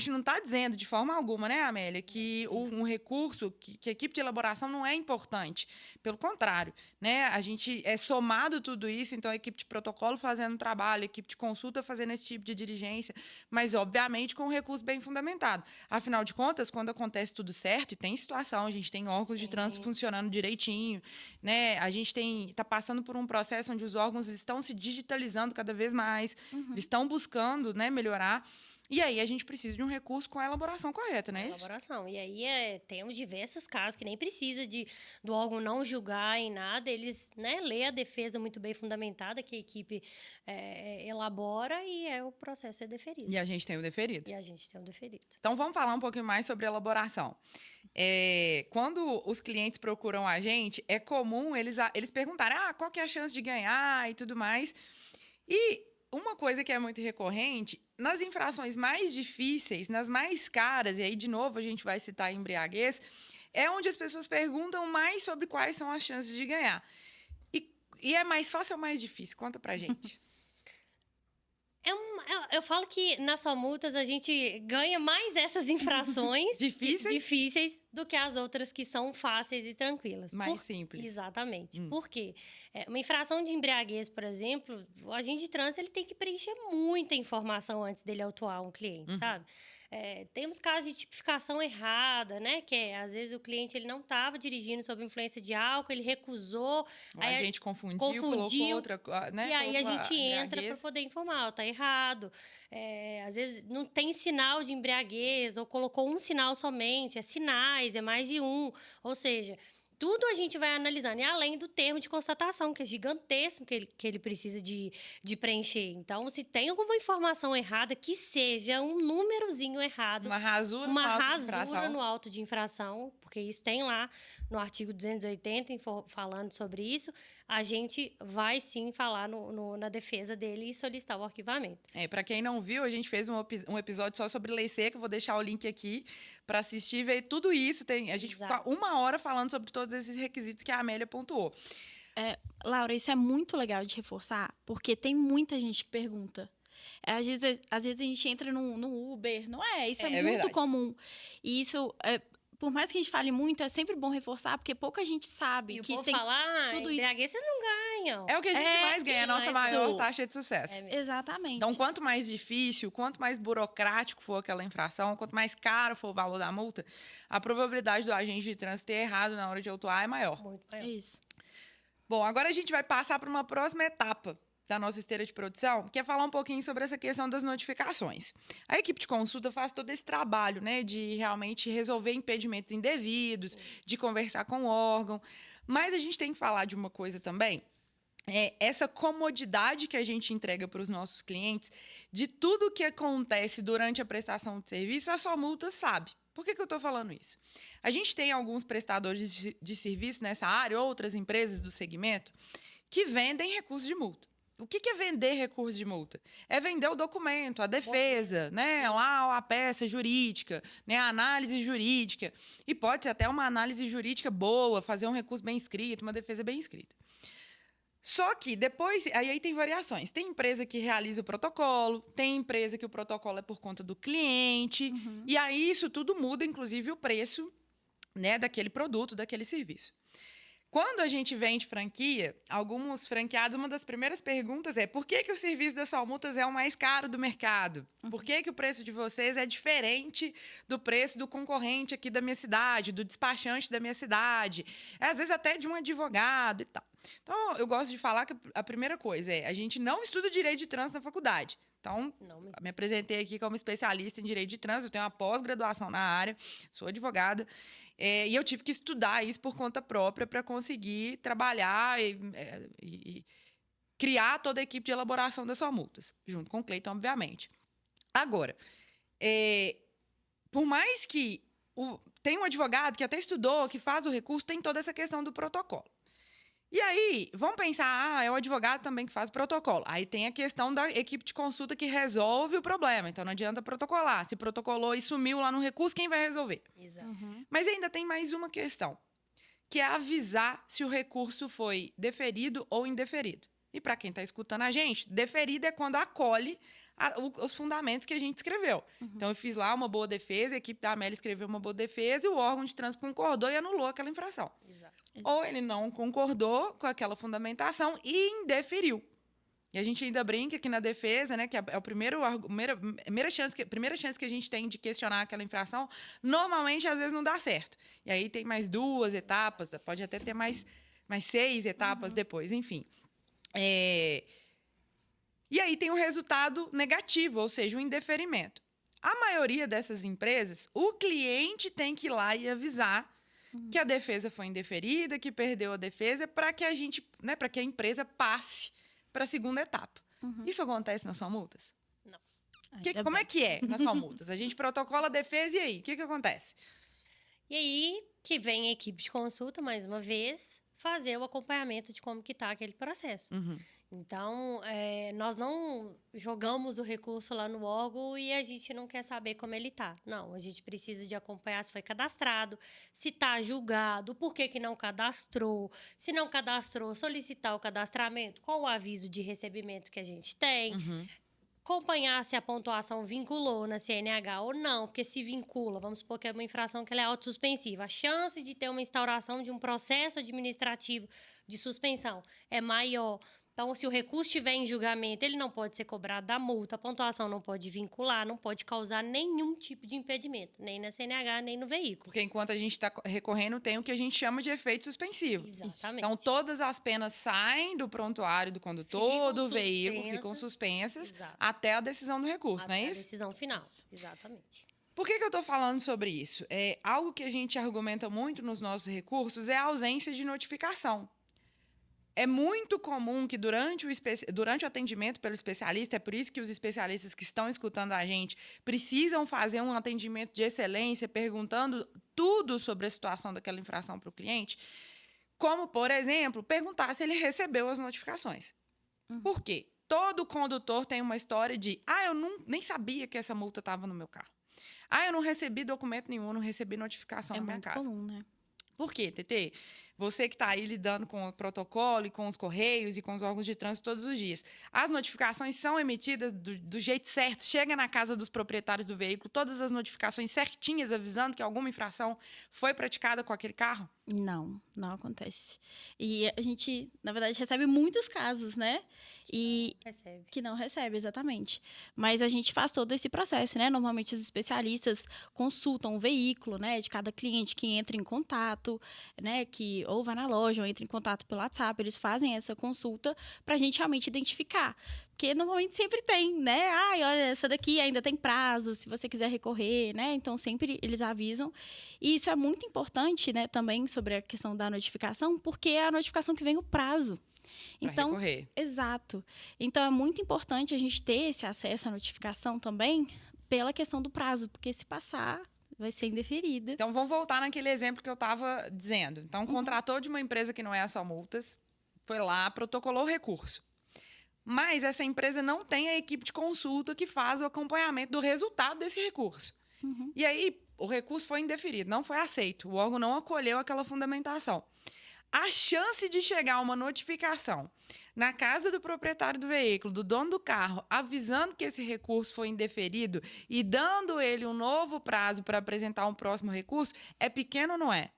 não está dizendo de forma alguma, né, Amélia, que um recurso, que a equipe de elaboração não é importante. Pelo contrário, né, a gente é somado tudo isso, então a equipe de protocolo fazendo trabalho, a equipe de consulta fazendo esse tipo de diligência, mas, obviamente, com um recurso bem fundamentado. Afinal de contas, quando acontece tudo certo, e tem situação, a gente tem órgãos de trânsito funcionando direitinho, né, a gente está passando por um processo onde os órgãos estão se digitalizando cada vez mais, estão buscando, né, melhorar. E aí a gente precisa de um recurso com a elaboração correta, não é isso? Elaboração. E aí temos diversos casos que nem precisa do órgão não julgar em nada, eles, né, lê a defesa muito bem fundamentada que a equipe elabora e o processo é deferido. E a gente tem o deferido. Então vamos falar um pouquinho mais sobre elaboração. Quando os clientes procuram a gente, é comum eles perguntarem qual que é a chance de ganhar e tudo mais. E uma coisa que é muito recorrente, nas infrações mais difíceis, nas mais caras, e aí, de novo, a gente vai citar a embriaguez, é onde as pessoas perguntam mais sobre quais são as chances de ganhar. E é mais fácil ou mais difícil? Conta pra gente. Eu falo que nas só multas a gente ganha mais essas infrações difíceis do que as outras que são fáceis e tranquilas. Mais simples. Exatamente. Por quê? Uma infração de embriaguez, por exemplo, o agente de trânsito ele tem que preencher muita informação antes dele autuar um cliente, sabe? Temos casos de tipificação errada, né? Que às vezes o cliente ele não estava dirigindo sob influência de álcool, ele recusou. A gente confundiu, colocou outra, né? E aí a gente entra para poder informar, tá errado. Às vezes não tem sinal de embriaguez, ou colocou um sinal somente, sinais, é mais de um. Ou seja, tudo a gente vai analisando, e além do termo de constatação, que é gigantesco que ele precisa de preencher. Então, se tem alguma informação errada, que seja um númerozinho errado. Uma rasura no auto de infração, porque isso tem lá no artigo 280, falando sobre isso, a gente vai sim falar na defesa dele e solicitar o arquivamento. Para quem não viu, a gente fez um episódio só sobre lei seca, vou deixar o link aqui para assistir e ver tudo isso. A gente fica 1 hora falando sobre todos esses requisitos que a Amélia pontuou. Laura, isso é muito legal de reforçar, porque tem muita gente que pergunta. Às vezes a gente entra no Uber, não é? Isso é muito verdade. Comum. E isso, por mais que a gente fale muito, é sempre bom reforçar, porque pouca gente sabe. E que o povo tem fala, tudo embriaguez vocês não ganham. É o que a gente mais ganha, a nossa maior taxa de sucesso. Exatamente. Então, quanto mais difícil, quanto mais burocrático for aquela infração, quanto mais caro for o valor da multa, a probabilidade do agente de trânsito ter errado na hora de autuar é maior. Muito maior. Isso. Bom, agora a gente vai passar para uma próxima etapa da nossa esteira de produção, que é falar um pouquinho sobre essa questão das notificações. A equipe de consulta faz todo esse trabalho, né, de realmente resolver impedimentos indevidos, de conversar com o órgão, mas a gente tem que falar de uma coisa também, essa comodidade que a gente entrega para os nossos clientes, de tudo que acontece durante a prestação de serviço, a só multa sabe. Por que eu estou falando isso? A gente tem alguns prestadores de serviço nessa área, outras empresas do segmento, que vendem recurso de multa. O que é vender recurso de multa? É vender o documento, a defesa, né? Lá a peça jurídica, né? A análise jurídica. E pode ser até uma análise jurídica boa, fazer um recurso bem escrito, uma defesa bem escrita. Só que depois, aí tem variações. Tem empresa que realiza o protocolo, tem empresa que o protocolo é por conta do cliente, e aí isso tudo muda, inclusive o preço, né, daquele produto, daquele serviço. Quando a gente vende franquia, alguns franqueados, uma das primeiras perguntas é: por que o serviço das só multas é o mais caro do mercado? Por que o preço de vocês é diferente do preço do concorrente aqui da minha cidade, do despachante da minha cidade, às vezes até de um advogado e tal? Então, eu gosto de falar que a primeira coisa a gente não estuda direito de trânsito na faculdade. Então, me apresentei aqui como especialista em direito de trânsito, eu tenho uma pós-graduação na área, sou advogada, e eu tive que estudar isso por conta própria para conseguir trabalhar e criar toda a equipe de elaboração das só multas, junto com o Cleiton, obviamente. Agora, por mais que tem um advogado que até estudou, que faz o recurso, tem toda essa questão do protocolo. E aí, vamos pensar, é o advogado também que faz o protocolo. Aí tem a questão da equipe de consulta que resolve o problema. Então, não adianta protocolar. Se protocolou e sumiu lá no recurso, quem vai resolver? Exato. Mas ainda tem mais uma questão, que é avisar se o recurso foi deferido ou indeferido. E para quem está escutando a gente, deferido é quando acolhe os fundamentos que a gente escreveu. Então, eu fiz lá uma boa defesa, a equipe da Amélia escreveu uma boa defesa e o órgão de trânsito concordou e anulou aquela infração. Exato. Ou ele não concordou com aquela fundamentação e indeferiu. E a gente ainda brinca aqui na defesa, né, que é a primeira chance que a gente tem de questionar aquela infração, normalmente, às vezes, não dá certo. E aí tem mais 2 etapas, pode até ter mais 6 etapas depois, enfim. E aí tem o resultado negativo, ou seja, o indeferimento. A maioria dessas empresas, o cliente tem que ir lá e avisar que a defesa foi indeferida, que perdeu a defesa, para que a gente, né, para que a empresa passe para a segunda etapa. Isso acontece nas sua multas? Não. Como é que é nas sua multas? A gente protocola a defesa e aí? O que acontece? E aí que vem a equipe de consulta, mais uma vez, fazer o acompanhamento de como que está aquele processo. Então, nós não jogamos o recurso lá no órgão e a gente não quer saber como ele está. Não, a gente precisa de acompanhar se foi cadastrado, se está julgado, por que não cadastrou, se não cadastrou, solicitar o cadastramento, qual o aviso de recebimento que a gente tem, acompanhar se a pontuação vinculou na CNH ou não, porque se vincula, vamos supor que é uma infração que ela é autossuspensiva, a chance de ter uma instauração de um processo administrativo de suspensão é maior. Então, se o recurso estiver em julgamento, ele não pode ser cobrado da multa, a pontuação não pode vincular, não pode causar nenhum tipo de impedimento, nem na CNH, nem no veículo. Porque enquanto a gente está recorrendo, tem o que a gente chama de efeito suspensivo. Exatamente. Então, todas as penas saem do prontuário do condutor, do veículo, ficam suspensas até a decisão do recurso, não é isso? Até a decisão final, exatamente. Por que eu estou falando sobre isso? Algo que a gente argumenta muito nos nossos recursos é a ausência de notificação. É muito comum que durante o atendimento pelo especialista, é por isso que os especialistas que estão escutando a gente precisam fazer um atendimento de excelência, perguntando tudo sobre a situação daquela infração para o cliente, como, por exemplo, perguntar se ele recebeu as notificações. Por quê? Todo condutor tem uma história de eu nem sabia que essa multa estava no meu carro. Eu não recebi documento nenhum, não recebi notificação na minha casa. É muito comum, né? Por quê, Tetê? Você que está aí lidando com o protocolo e com os correios e com os órgãos de trânsito todos os dias. As notificações são emitidas do jeito certo, chega na casa dos proprietários do veículo, todas as notificações certinhas avisando que alguma infração foi praticada com aquele carro? Não acontece. E a gente, na verdade, recebe muitos casos, né? Que não recebe, exatamente. Mas a gente faz todo esse processo, né? Normalmente os especialistas consultam o veículo, né? De cada cliente que entra em contato, né? Que ou vai na loja ou entra em contato pelo WhatsApp. Eles fazem essa consulta para a gente realmente identificar. Porque normalmente sempre tem, né? Olha, essa daqui ainda tem prazo, se você quiser recorrer, né? Então, sempre eles avisam. E isso é muito importante, né? Também sobre a questão da notificação, porque é a notificação que vem o prazo. Então, recorrer. Exato. Então, é muito importante a gente ter esse acesso à notificação também pela questão do prazo, porque se passar, vai ser indeferida. Então, vamos voltar naquele exemplo que eu estava dizendo. Então, contratou de uma empresa que não é a Só Multas, foi lá, protocolou o recurso. Mas essa empresa não tem a equipe de consulta que faz o acompanhamento do resultado desse recurso. E aí, o recurso foi indeferido, não foi aceito. O órgão não acolheu aquela fundamentação. A chance de chegar uma notificação na casa do proprietário do veículo, do dono do carro, avisando que esse recurso foi indeferido e dando ele um novo prazo para apresentar um próximo recurso, é pequeno ou não é?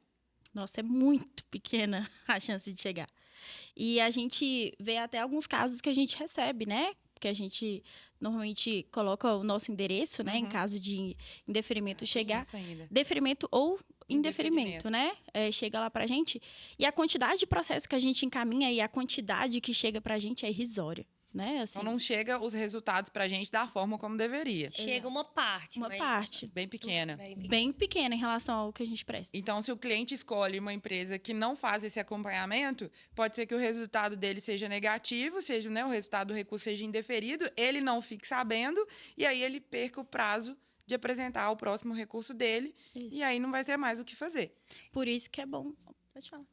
Nossa, é muito pequena a chance de chegar. E a gente vê até alguns casos que a gente recebe, né? Porque a gente normalmente coloca o nosso endereço, né? Em caso de indeferimento chegar. Isso ainda. Deferimento ou indeferimento, né? Chega lá pra gente. E a quantidade de processo que a gente encaminha e a quantidade que chega pra gente é irrisória. Né? Assim, então, não chega os resultados para a gente da forma como deveria. Chega uma parte. Uma parte. Bem pequena. Bem pequena em relação ao que a gente presta. Então, se o cliente escolhe uma empresa que não faz esse acompanhamento, pode ser que o resultado dele seja negativo, seja, né, o resultado do recurso seja indeferido, ele não fique sabendo e aí ele perca o prazo de apresentar o próximo recurso dele. E aí não vai ter mais o que fazer. Por isso que é bom Pode falar.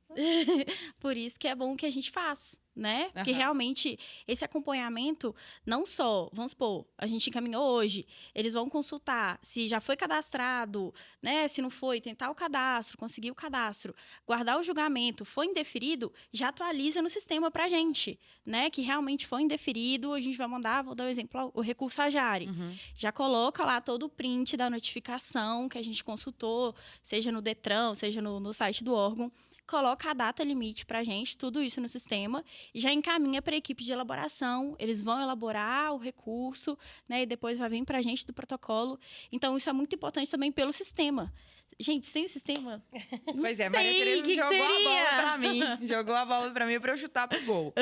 Por isso que é bom o que a gente faz, né? Porque realmente esse acompanhamento, não só, vamos supor, a gente encaminhou hoje, eles vão consultar se já foi cadastrado, né? Se não foi, tentar o cadastro, conseguir o cadastro, guardar o julgamento, foi indeferido, já atualiza no sistema pra gente, né? Que realmente foi indeferido, a gente vai mandar, vou dar o exemplo, o recurso à Jari. Já coloca lá todo o print da notificação que a gente consultou, seja no Detran, seja no site do órgão, coloca a data limite para a gente, tudo isso no sistema, e já encaminha para a equipe de elaboração. Eles vão elaborar o recurso, né, e depois vai vir para a gente do protocolo. Então, isso é muito importante também pelo sistema. Gente, sem o sistema, não Pois é, sei Maria Tereza que jogou seria. a bola pra mim. Jogou a bola pra mim para eu chutar pro gol.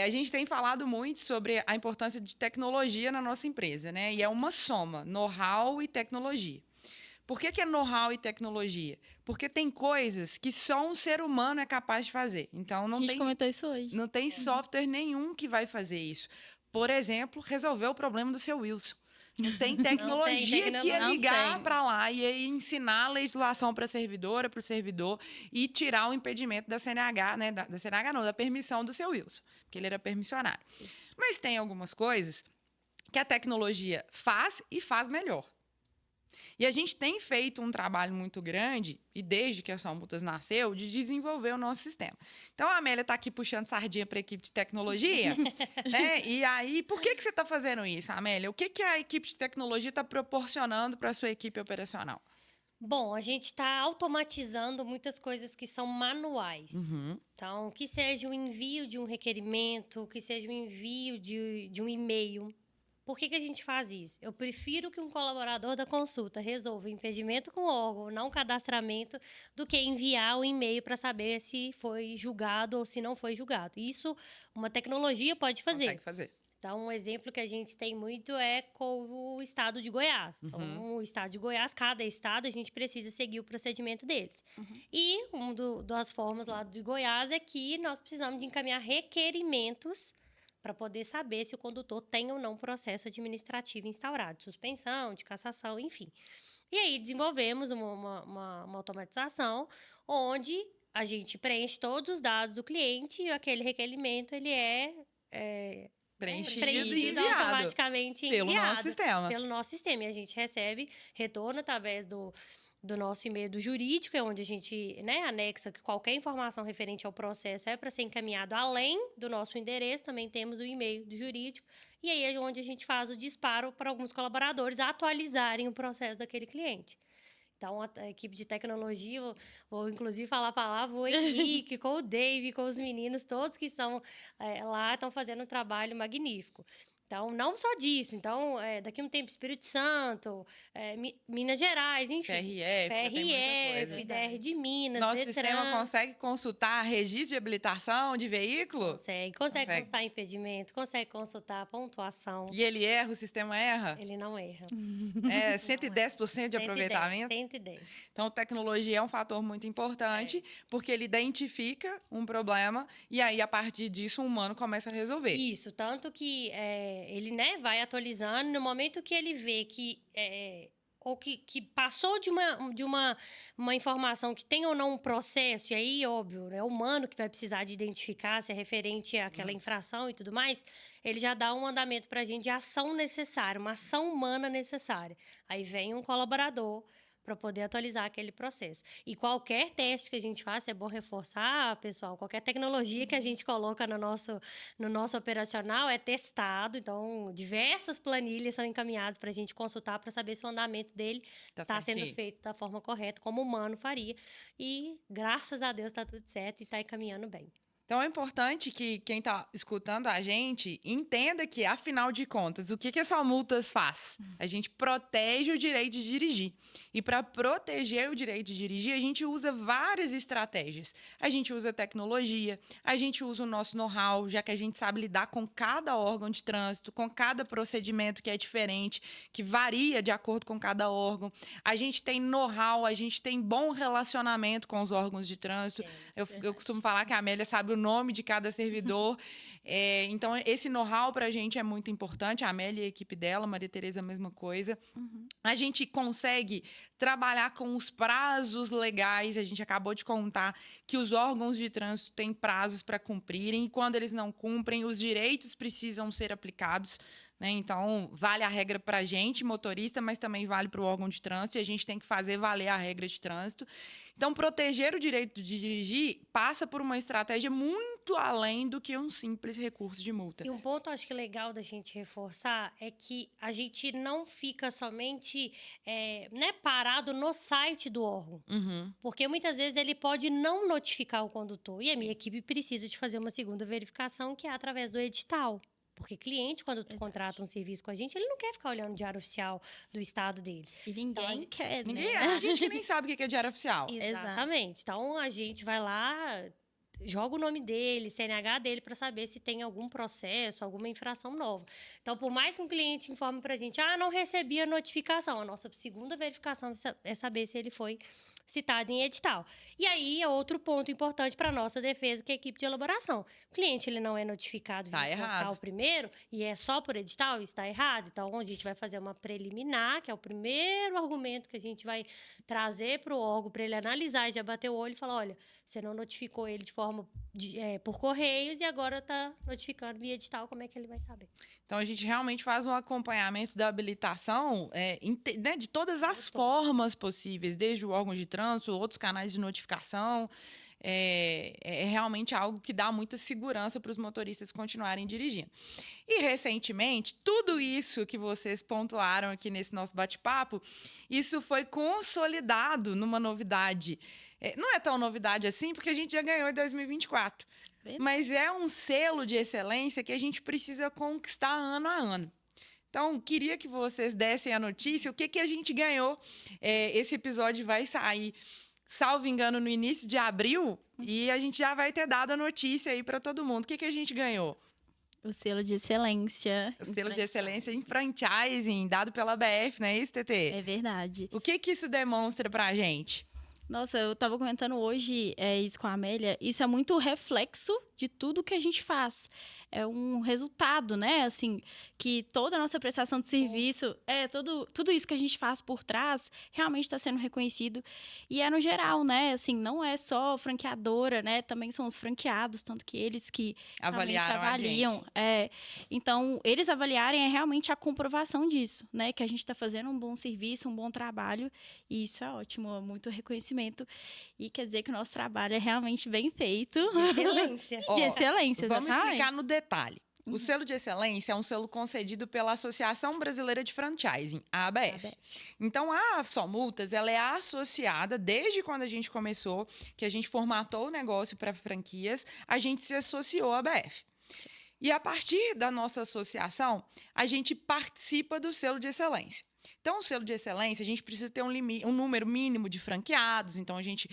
A gente tem falado muito sobre a importância de tecnologia na nossa empresa, né? E é uma soma, know-how e tecnologia. Por que é know-how e tecnologia? Porque tem coisas que só um ser humano é capaz de fazer. Então, A gente comentou isso hoje. não tem software nenhum que vai fazer isso. Por exemplo, resolver o problema do seu Wilson. Não tem tecnologia que ia ligar para lá e ia ensinar a legislação para a servidora, para o servidor e tirar o impedimento da CNH, né? Da CNH não, da permissão do seu Wilson, porque ele era permissionário. Isso. Mas tem algumas coisas que a tecnologia faz e faz melhor. E a gente tem feito um trabalho muito grande, e desde que a Só Multas nasceu, de desenvolver o nosso sistema. Então, a Amélia está aqui puxando sardinha para a equipe de tecnologia, né? E aí, por que você está fazendo isso, Amélia? O que a equipe de tecnologia está proporcionando para a sua equipe operacional? Bom, a gente está automatizando muitas coisas que são manuais. Então, que seja o envio de um requerimento, que seja o envio de um e-mail. Por que a gente faz isso? Eu prefiro que um colaborador da consulta resolva o impedimento com o órgão, não cadastramento, do que enviar o e-mail para saber se foi julgado ou se não foi julgado. Isso uma tecnologia pode fazer. Consegue fazer. Então, um exemplo que a gente tem muito é com o estado de Goiás. Então, o estado de Goiás, cada estado, a gente precisa seguir o procedimento deles. E uma das formas lá de Goiás é que nós precisamos de encaminhar requerimentos para poder saber se o condutor tem ou não processo administrativo instaurado, de suspensão, de cassação, enfim. E aí desenvolvemos uma automatização onde a gente preenche todos os dados do cliente e aquele requerimento ele é preenchido automaticamente pelo nosso sistema. Pelo nosso sistema. E a gente recebe retorno através do nosso e-mail do jurídico, é onde a gente, né, anexa que qualquer informação referente ao processo é para ser encaminhado além do nosso endereço, também temos o e-mail do jurídico, e aí é onde a gente faz o disparo para alguns colaboradores atualizarem o processo daquele cliente. Então, a equipe de tecnologia, vou inclusive falar a palavra, o Henrique, com o Dave, com os meninos, todos que são lá, estão fazendo um trabalho magnífico. Então, não só disso. Então, daqui a um tempo, Espírito Santo, Minas Gerais, enfim. PRF, DR de Minas, Nosso Detran. sistema consegue consultar registro de habilitação de veículo? Consegue consultar impedimento, consegue consultar pontuação. E ele erra, o sistema erra? Ele não erra. É 110% de aproveitamento? 110. Então, tecnologia é um fator muito importante, porque ele identifica um problema e aí, a partir disso, o humano começa a resolver. Isso, tanto que ele, né, vai atualizando. No momento que ele vê que ou que passou de uma informação que tem ou não um processo, e aí, óbvio, é o humano que vai precisar de identificar se é referente àquela infração e tudo mais, ele já dá um andamento para a gente de ação necessária, uma ação humana necessária. Aí vem um colaborador para poder atualizar aquele processo. E qualquer teste que a gente faça, é bom reforçar, pessoal, qualquer tecnologia que a gente coloca no nosso operacional é testado, então diversas planilhas são encaminhadas para a gente consultar para saber se o andamento dele está sendo feito da forma correta, como o humano faria. E graças a Deus está tudo certo e está encaminhando bem. Então, é importante que quem está escutando a gente entenda que, afinal de contas, o que a Só Multas faz? A gente protege o direito de dirigir. E, para proteger o direito de dirigir, a gente usa várias estratégias. A gente usa tecnologia, a gente usa o nosso know-how, já que a gente sabe lidar com cada órgão de trânsito, com cada procedimento que é diferente, que varia de acordo com cada órgão. A gente tem know-how, a gente tem bom relacionamento com os órgãos de trânsito. Eu costumo falar que a Amélia sabe o nome de cada servidor. Então, esse know-how para a gente é muito importante. A Amélia e a equipe dela, a Maria Tereza, a mesma coisa. A gente consegue trabalhar com os prazos legais. A gente acabou de contar que os órgãos de trânsito têm prazos para cumprirem. E quando eles não cumprem, os direitos precisam ser aplicados. Né? Então, vale a regra para a gente, motorista, mas também vale para o órgão de trânsito, e a gente tem que fazer valer a regra de trânsito. Então, proteger o direito de dirigir passa por uma estratégia muito além do que um simples recurso de multa. E um ponto, acho que legal da gente reforçar é que a gente não fica somente parado no site do órgão. Porque muitas vezes ele pode não notificar o condutor. E a minha equipe precisa de fazer uma segunda verificação, que é através do edital. Porque cliente, quando contrata um serviço com a gente, ele não quer ficar olhando o diário oficial do estado dele. E ninguém quer, né? A gente que nem sabe o que é diário oficial. Exatamente. Então, a gente vai lá, joga o nome dele, CNH dele, para saber se tem algum processo, alguma infração nova. Então, por mais que um cliente informe para a gente, não recebi a notificação, a nossa segunda verificação é saber se ele foi citado em edital. E aí, é outro ponto importante para a nossa defesa, que é a equipe de elaboração. O cliente, ele não é notificado via postal primeiro, e é só por edital, está errado. Então, a gente vai fazer uma preliminar, que é o primeiro argumento que a gente vai trazer para o órgão, para ele analisar e já bater o olho e falar, olha, você não notificou ele de forma por correios e agora está notificando via edital, como é que ele vai saber? Então, a gente realmente faz um acompanhamento da habilitação de todas as formas possíveis, desde o órgão de trânsito, outros canais de notificação. É realmente algo que dá muita segurança para os motoristas continuarem dirigindo. E, recentemente, tudo isso que vocês pontuaram aqui nesse nosso bate-papo, isso foi consolidado numa novidade. Não é tão novidade assim, porque a gente já ganhou em 2024. Mas é um selo de excelência que a gente precisa conquistar ano a ano. Então, queria que vocês dessem a notícia, o que a gente ganhou. Esse episódio vai sair, salvo engano, no início de abril, e a gente já vai ter dado a notícia aí para todo mundo. O que a gente ganhou? O selo de excelência. O selo de excelência em franchising, dado pela ABF, não é isso, TT? É verdade. O que isso demonstra para a gente? Nossa, eu estava comentando hoje isso com a Amélia. Isso é muito reflexo de tudo que a gente faz. É um resultado, né? Assim, que toda a nossa prestação de serviço, tudo isso que a gente faz por trás, realmente está sendo reconhecido. E é no geral, né? Assim, não é só franqueadora, né? Também são os franqueados, tanto que eles que avaliam. Então, eles avaliarem é realmente a comprovação disso, né? Que a gente está fazendo um bom serviço, um bom trabalho. E isso é ótimo, é muito reconhecimento. E quer dizer que o nosso trabalho é realmente bem feito. De excelência. De excelência, exatamente. Vamos explicar no detalhe. O selo de excelência é um selo concedido pela Associação Brasileira de Franchising, a ABF. Então, a Só Multas, ela é associada, desde quando a gente começou, que a gente formatou o negócio para franquias, a gente se associou à ABF. E a partir da nossa associação, a gente participa do selo de excelência. Então, o selo de excelência, a gente precisa ter um número mínimo de franqueados, então a gente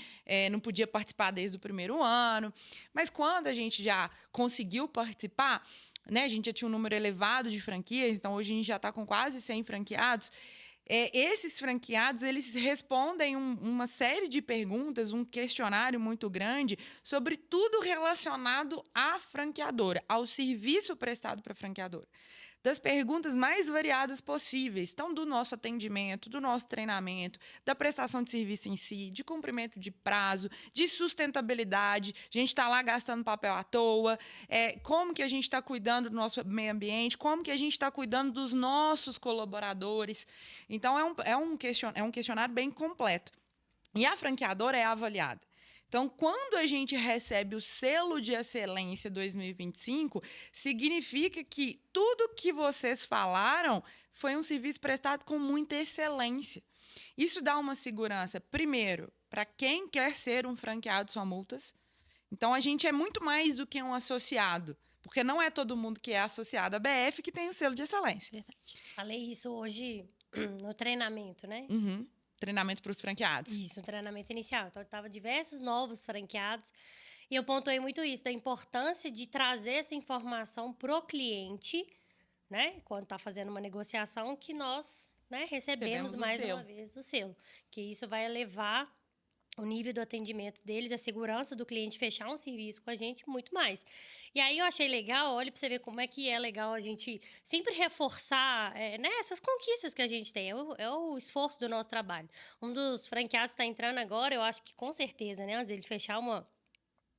não podia participar desde o primeiro ano, mas quando a gente já conseguiu participar, né, a gente já tinha um número elevado de franquias, então hoje a gente já está com quase 100 franqueados. Esses franqueados, eles respondem uma série de perguntas, um questionário muito grande sobre tudo relacionado à franqueadora, ao serviço prestado para a franqueadora. Das perguntas mais variadas possíveis. Então, do nosso atendimento, do nosso treinamento, da prestação de serviço em si, de cumprimento de prazo, de sustentabilidade. A gente está lá gastando papel à toa. Como que a gente está cuidando do nosso meio ambiente, como que a gente está cuidando dos nossos colaboradores. Então, é um questionário bem completo. E a franqueadora é avaliada. Então, quando a gente recebe o selo de excelência 2025, significa que tudo que vocês falaram foi um serviço prestado com muita excelência. Isso dá uma segurança, primeiro, para quem quer ser um franqueado Só Multas. Então, a gente é muito mais do que um associado, porque não é todo mundo que é associado à BF que tem o selo de excelência. Verdade. Falei isso hoje no treinamento, né? Uhum. Treinamento para os franqueados. Isso, um treinamento inicial. Então, estava diversos novos franqueados. E eu pontuei muito isso, da importância de trazer essa informação pro cliente, né? Quando está fazendo uma negociação, que nós recebemos mais uma vez o selo. Que isso vai elevar o nível do atendimento deles, a segurança do cliente fechar um serviço com a gente, muito mais. E aí eu achei legal, olha para você ver como é que é legal a gente sempre reforçar, né, essas conquistas que a gente tem, é o esforço do nosso trabalho. Um dos franqueados está entrando agora, eu acho que com certeza, né, antes de ele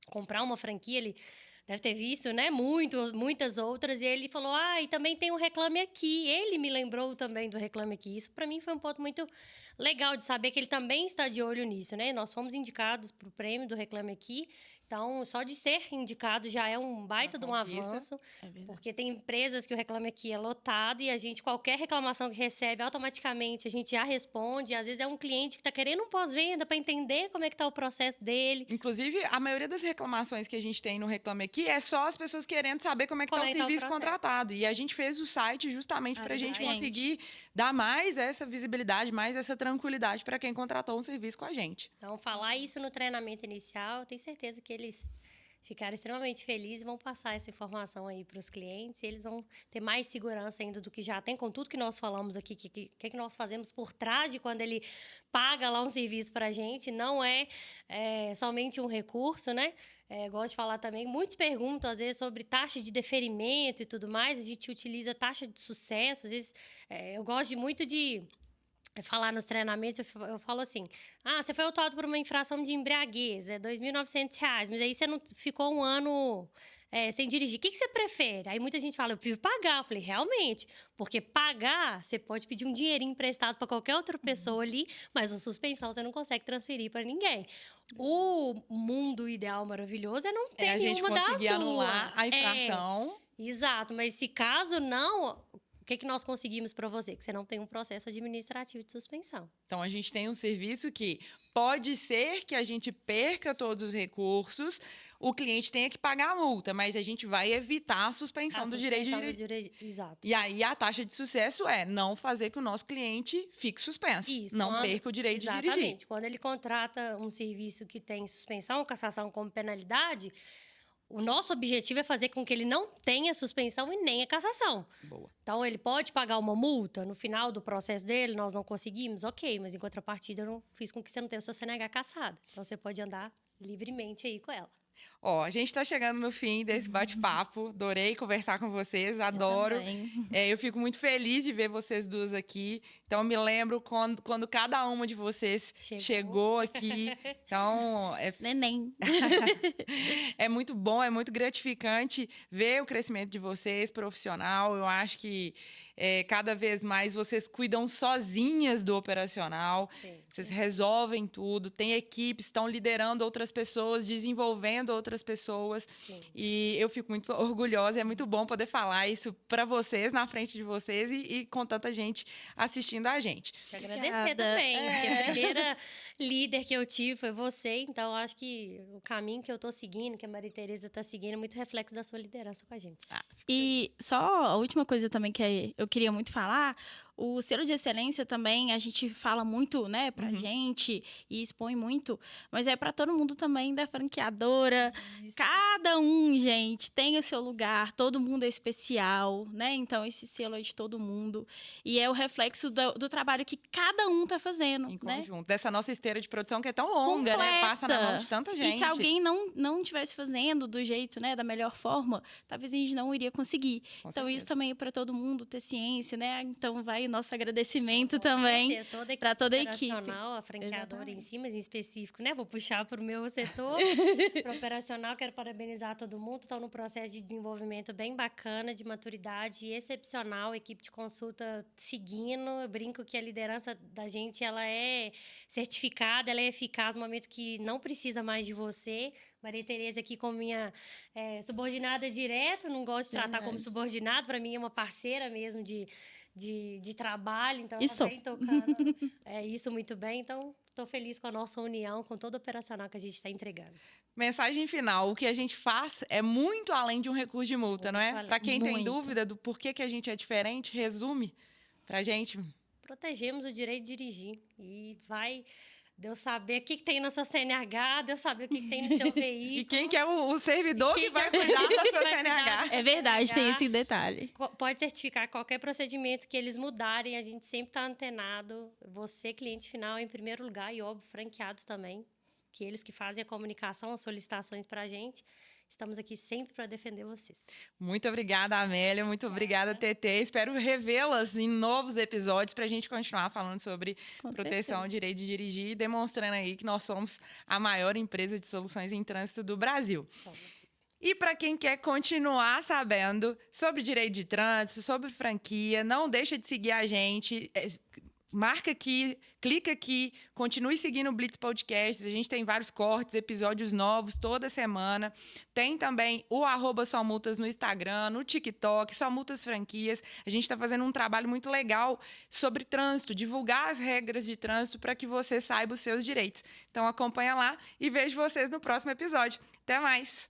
comprar uma franquia, ele deve ter visto, né, muitas outras, e ele falou, e também tem o Reclame Aqui. Ele me lembrou também do Reclame Aqui. Isso, para mim, foi um ponto muito legal de saber que ele também está de olho nisso, né? Nós fomos indicados para o prêmio do Reclame Aqui, então, só de ser indicado já é um baita de um avanço, porque tem empresas que o Reclame Aqui é lotado e a gente, qualquer reclamação que recebe, automaticamente a gente já responde. Às vezes é um cliente que está querendo um pós-venda para entender como é que está o processo dele. Inclusive, a maioria das reclamações que a gente tem no Reclame Aqui é só as pessoas querendo saber como é que está o serviço contratado. E a gente fez o site justamente para a gente conseguir dar mais essa visibilidade, mais essa tranquilidade para quem contratou um serviço com a gente. Então, falar isso no treinamento inicial, eu tenho certeza que eles ficaram extremamente felizes e vão passar essa informação aí para os clientes. E eles vão ter mais segurança ainda do que já tem, com tudo que nós falamos aqui, que nós fazemos por trás de quando ele paga lá um serviço para a gente. Não é somente um recurso, né? Gosto de falar também, muitos perguntam, às vezes, sobre taxa de deferimento e tudo mais. A gente utiliza taxa de sucesso. Às vezes, eu gosto muito de falar nos treinamentos, eu falo assim, você foi autuado por uma infração de embriaguez, é R$2.900, mas aí você não ficou um ano sem dirigir. O que você prefere? Aí muita gente fala, eu prefiro pagar. Eu falei, realmente, porque pagar, você pode pedir um dinheirinho emprestado para qualquer outra pessoa ali, mas a suspensão você não consegue transferir para ninguém. O mundo ideal maravilhoso é não ter a gente nenhuma conseguir das duas. anular a infração. Exato, mas se caso não... O que nós conseguimos para você? Que você não tem um processo administrativo de suspensão. Então, a gente tem um serviço que pode ser que a gente perca todos os recursos, o cliente tenha que pagar a multa, mas a gente vai evitar a suspensão do direito de dirigir. Exato. E aí, a taxa de sucesso é não fazer que o nosso cliente fique suspenso. Isso, não perca o direito de dirigir. Exatamente. Quando ele contrata um serviço que tem suspensão ou cassação como penalidade... O nosso objetivo é fazer com que ele não tenha suspensão e nem a cassação. Boa. Então, ele pode pagar uma multa no final do processo dele, nós não conseguimos, ok, mas em contrapartida eu não fiz com que você não tenha o seu CNH cassado. Então, você pode andar livremente aí com ela. A gente está chegando no fim desse bate-papo. Adorei conversar com vocês, adoro. Eu fico muito feliz de ver vocês duas aqui. Então, eu me lembro quando cada uma de vocês chegou aqui. Então, Neném. É muito bom, é muito gratificante ver o crescimento de vocês, profissional. Eu acho que cada vez mais vocês cuidam sozinhas do operacional. Sim. Vocês resolvem tudo, têm equipes, estão liderando outras pessoas, desenvolvendo outras pessoas. Sim. E eu fico muito orgulhosa, é muito bom poder falar isso para vocês, na frente de vocês e com tanta gente assistindo a gente. Te agradecer também, porque a primeira líder que eu tive foi você, então acho que o caminho que eu tô seguindo, que a Maria Tereza tá seguindo, é muito reflexo da sua liderança com a gente. E só a última coisa também que eu queria muito falar, o selo de excelência também, a gente fala muito, né, pra gente e expõe muito, mas é pra todo mundo também da franqueadora. Isso. Cada um, gente, tem o seu lugar, todo mundo é especial, né? Então, esse selo é de todo mundo. E é o reflexo do trabalho que cada um tá fazendo, em né? conjunto. Dessa nossa esteira de produção que é tão longa, completa, né? Passa na mão de tanta gente. E se alguém não estivesse fazendo do jeito, né, da melhor forma, talvez a gente não iria conseguir. Com então, certeza. Isso também é para todo mundo ter ciência, né? Então, vai o nosso agradecimento também para toda a equipe. A franqueadora em si, mas em específico, né? Vou puxar para o meu setor. Para o operacional, quero parabenizar todo mundo. Estão num processo de desenvolvimento bem bacana, de maturidade excepcional. A equipe de consulta seguindo. Eu brinco que a liderança da gente, ela é certificada, ela é eficaz no momento que não precisa mais de você. Maria Tereza aqui como minha subordinada direto, não gosto de tratar como subordinado, para mim é uma parceira mesmo de trabalho, então ela vem tocando isso muito bem, então estou feliz com a nossa união, com todo o operacional que a gente está entregando. Mensagem final, o que a gente faz é muito além de um recurso de multa, não é? Para quem tem dúvida do porquê que a gente é diferente, resume pra gente. Protegemos o direito de dirigir e vai... Deus saber o que tem na sua CNH, Deus saber o que tem no seu veículo. E quem que é o servidor que vai cuidar da sua CNH. É verdade, tem esse detalhe. Pode certificar qualquer procedimento que eles mudarem, a gente sempre está antenado. Você, cliente final, em primeiro lugar, e óbvio, franqueados também. que eles que fazem a comunicação, as solicitações para a gente. Estamos aqui sempre para defender vocês. Muito obrigada, Amélia. Muito obrigada, TT. Espero revê-las em novos episódios para a gente continuar falando sobre proteção ao direito de dirigir e demonstrando aí que nós somos a maior empresa de soluções em trânsito do Brasil. E para quem quer continuar sabendo sobre direito de trânsito, sobre franquia, não deixa de seguir a gente. Marca aqui, clica aqui, continue seguindo o Blitz Podcasts. A gente tem vários cortes, episódios novos toda semana. Tem também o @somultas no Instagram, no TikTok, Só Multas Franquias. A gente está fazendo um trabalho muito legal sobre trânsito, divulgar as regras de trânsito para que você saiba os seus direitos. Então acompanha lá e vejo vocês no próximo episódio. Até mais!